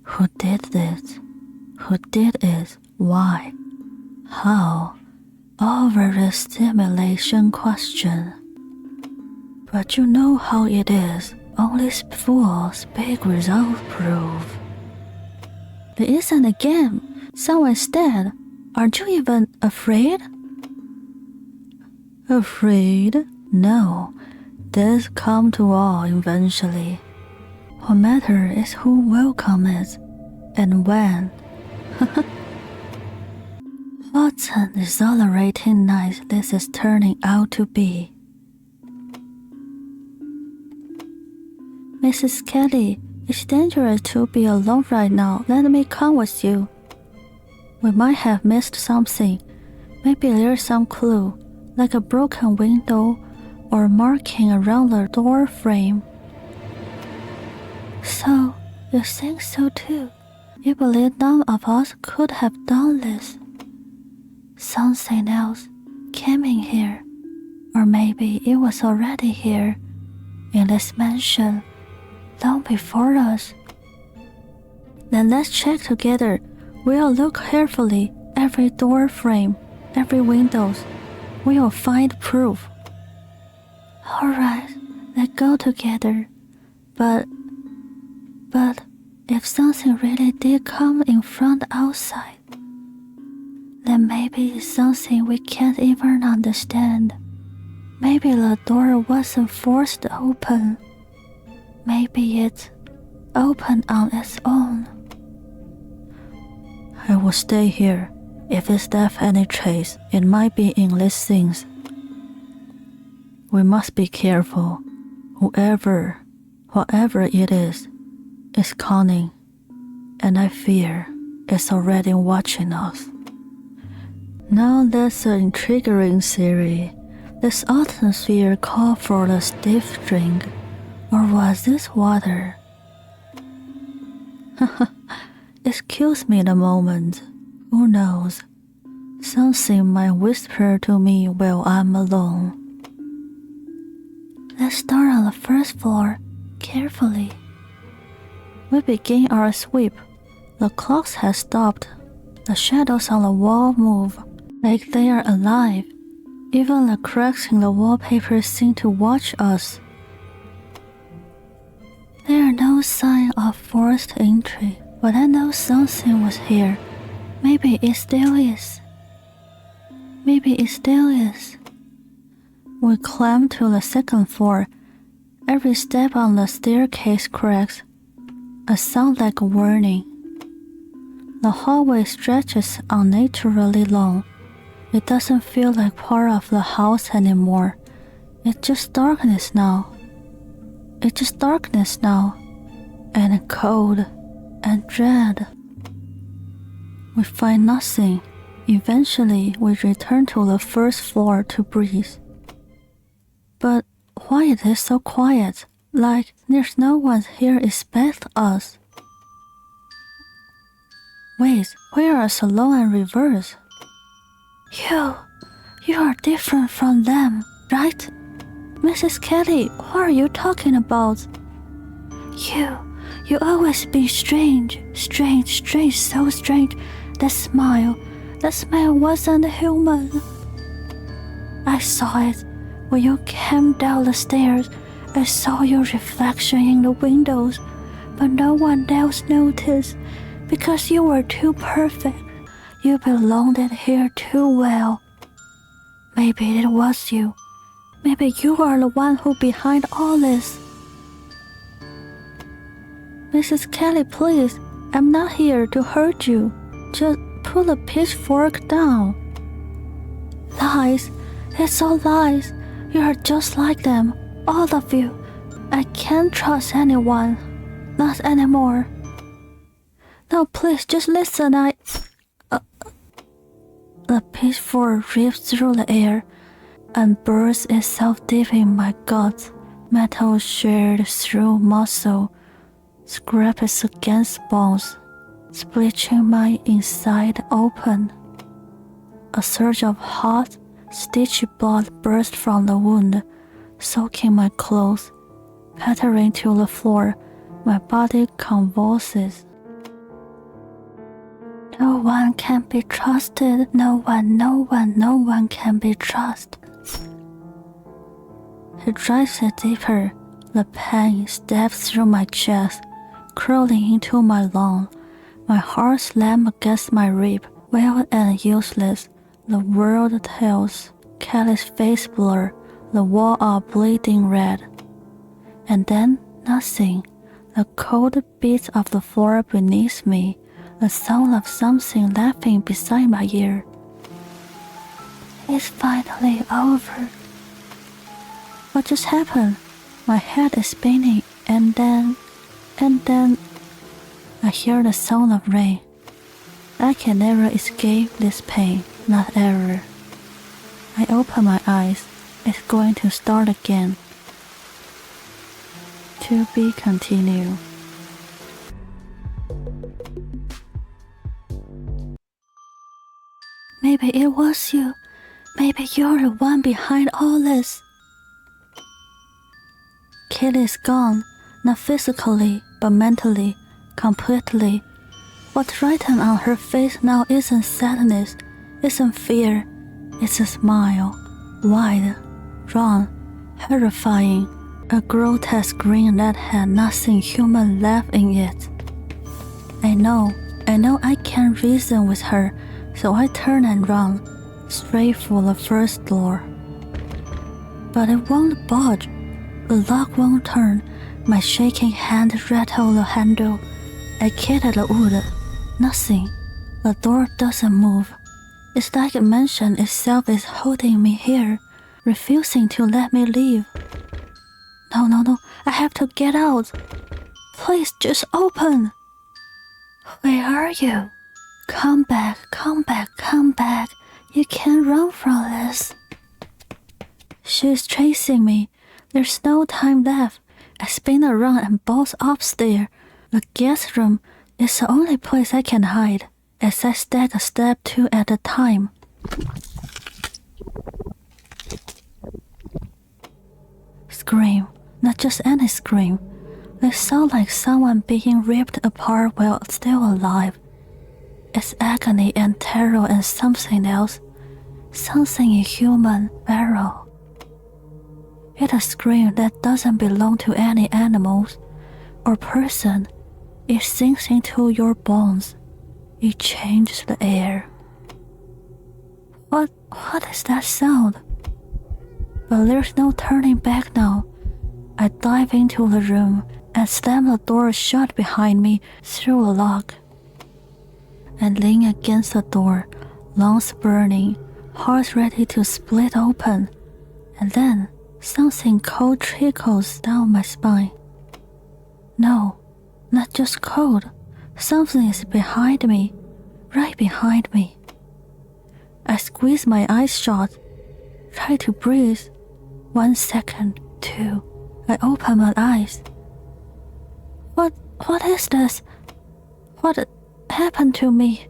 Who did this? Who did it? Why? How? Over stimulation question. But you know how it is. Only fools speak without proof. It isn't a game. Someone's dead. Aren't you even afraid? Afraid? No. Death come to all eventually. What matters is who welcomes it and when. What an exhilarating night this is turning out to be. Mrs. Kelly, it's dangerous to be alone right now. Let me come with you. We might have missed something. Maybe there's some clue, like a broken window or marking around the door frame. So, you think so too? You believe none of us could have done this? Something else came in here. Or maybe it was already here, in this mansion, long before us. Then let's check together. We'll look carefully, every door frame, every windows. We'll find proof. Alright, let's go together. But if something really did come in front outside, then maybe it's something we can't even understand. Maybe the door wasn't forced open. Maybe it opened on its own. I will stay here. If it's left any trace, it might be in these things. We must be careful. Whatever it is cunning, and I fear it's already watching us. Now that's an intriguing theory. This atmosphere called for a stiff drink, or was this water? Excuse me a moment. Who knows? Something might whisper to me while I'm alone. Let's start on the first floor, carefully. We begin our sweep. The clocks have stopped. The shadows on the wall move, like they are alive. Even the cracks in the wallpaper seem to watch us. There are no signs of forced entry, but I know something was here. Maybe it still is. Maybe it still is. We climb to the second floor. Every step on the staircase cracks, a sound like a warning. The hallway stretches unnaturally long. It doesn't feel like part of the house anymore. It's just darkness now. It's just darkness now, and cold, and dread. We find nothing. Eventually, we return to the first floor to breathe. But why it is so quiet? Like there's no one here expect us. Wait, we are alone and reverse. You are different from them, right? Mrs. Kelly, what are you talking about? You always be strange, so strange. That smile wasn't human. I saw it when you came down the stairs. I saw your reflection in the windows, but no one else noticed because you were too perfect. You belonged here too well. Maybe it was you. Maybe you are the one who behind all this. Mrs. Kelly, please, I'm not here to hurt you. Just put the pitchfork down. Lies. It's all lies. You are just like them, all of you. I can't trust anyone. Not anymore. No, please, just listen. The pitchfork rips through the air and burns itself deep in my gut. Metal sheared through muscle, scrapes against bones, splitting my inside open. A surge of hot, stitchy blood burst from the wound, soaking my clothes, pattering to the floor. My body convulses. No one can be trusted. No one can be trusted. It drives it deeper. The pain stabs through my chest, crawling into my lung. My heart slams against my rib. Wild and useless, the world tells. Kelly's face blur, the wall all bleeding red. And then nothing. The cold beats of the floor beneath me. The sound of something laughing beside my ear. It's finally over. What just happened? My head is spinning, and then I hear the sound of rain. I can never escape this pain, not ever. I open my eyes. It's going to start again. To be continued. Maybe it was you. Maybe you're the one behind all this. Kelly is gone, not physically, but mentally, completely. What's written on her face now isn't sadness, isn't fear, it's a smile, wide, round, horrifying, a grotesque grin that had nothing human left in it. I know I can't reason with her, so I turn and run, straight for the first door. But it won't budge. The lock won't turn. My shaking hand rattles the handle. I kick at the wood. Nothing. The door doesn't move. It's like the mansion itself is holding me here, refusing to let me leave. No, I have to get out. Please just open. Where are you? Come back. You can't run from this. She's chasing me. There's no time left. I spin around and bolt upstairs. The guest room is the only place I can hide, as I stack a step two at a time. Scream. Not just any scream. They sound like someone being ripped apart while still alive. It's agony and terror and something else, something inhuman, feral. It's a scream that doesn't belong to any animals or person. It sinks into your bones. It changes the air. What is that sound? But there's no turning back now. I dive into the room and slam the door shut behind me through a lock. And lean against the door, lungs burning, heart ready to split open, and then something cold trickles down my spine. No, not just cold. Something is behind me, right behind me. I squeeze my eyes shut, try to breathe. 1 second, 2. I open my eyes. What is this? What happened to me?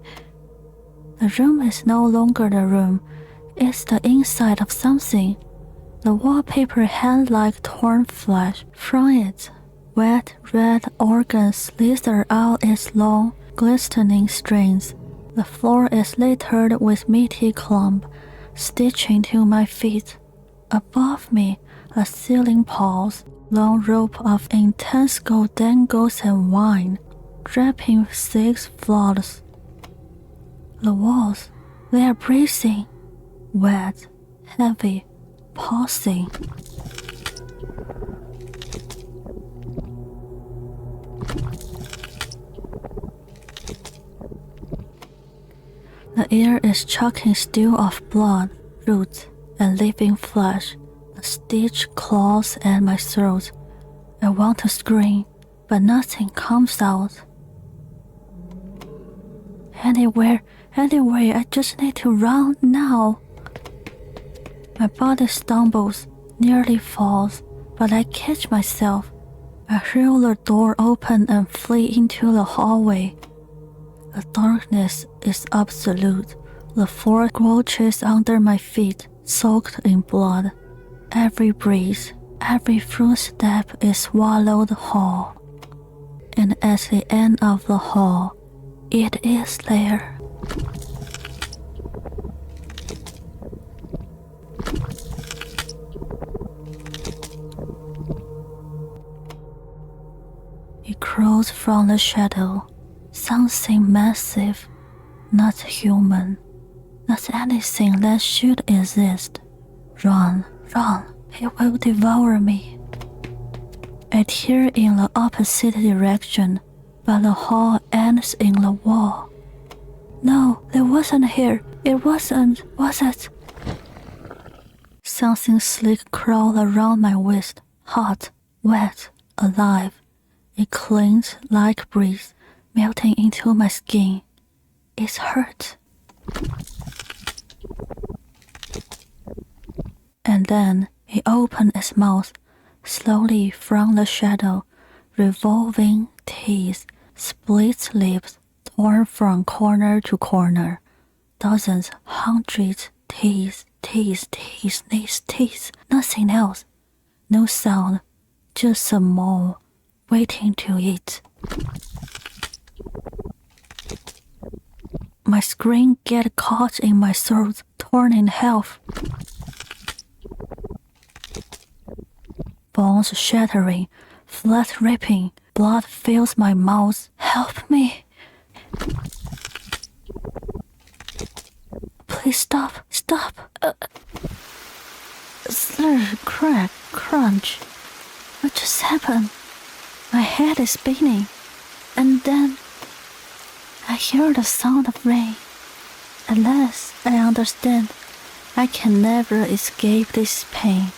The room is no longer the room. It's the inside of something. The wallpaper hangs like torn flesh. From it, wet red organs slither out its long, glistening strings. The floor is littered with meaty clump, stitching to my feet. Above me, a ceiling pulse, long rope of intense gold dangles and wine, draping 6 floors. The walls, they are breathing, wet, heavy, pulsing. The air is choking stew of blood, roots, and living flesh. The stitch claws at my throat. I want to scream, but nothing comes out. Anywhere, I just need to run now. My body stumbles, nearly falls, but I catch myself. I hurl the door open and flee into the hallway. The darkness is absolute. The floor crouches under my feet, soaked in blood. Every breath, every footstep is swallowed whole. And at the end of the hall, it is there. It crawls from the shadow, something massive, not human, not anything that should exist. Run, it will devour me. I tear in the opposite direction, but the hall ends in the wall. No, it wasn't here. It wasn't, was it? Something slick crawled around my waist, hot, wet, alive. It clings like breeze, melting into my skin. It hurt. And then it opened its mouth, slowly from the shadow, revolving teeth, split lips, torn from corner to corner. Dozens, hundreds, teeth, nothing else. No sound, just a mole, waiting to eat. My scream gets caught in my throat, torn in half. Bones shattering, flesh ripping, blood fills my mouth. Help me! Please stop! Slur, crack, crunch. What just happened? My head is spinning, and then I hear the sound of rain. At last, I understand. I can never escape this pain.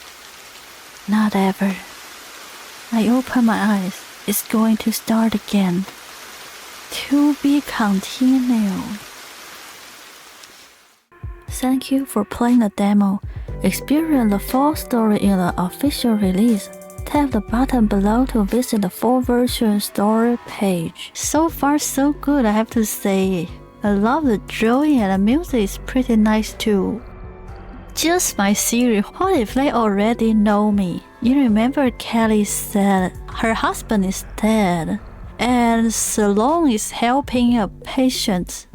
Not ever. I open my eyes. It's going to start again. To be continued. Thank you for playing the demo. Experience the full story in the official release. Tap the button below to visit the full version story page. So far so good, I have to say. I love the drawing and the music is pretty nice too. Just my theory, what if they already know me? You remember Kelly said her husband is dead and Sloan is helping a patient.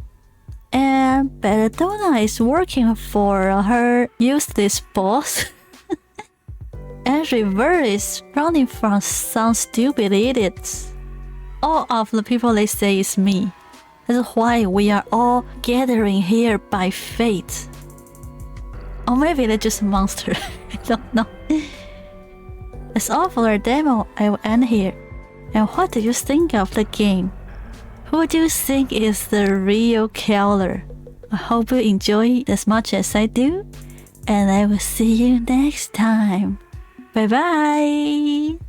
And Belladonna is working for her useless boss. And River is running from some stupid idiots. All of the people they say is me. That's why we are all gathering here by fate. Or maybe they're just monsters. I don't know. That's all for our demo. I will end here. And what do you think of the game? Who do you think is the real killer? I hope you enjoy it as much as I do. And I will see you next time. Bye bye!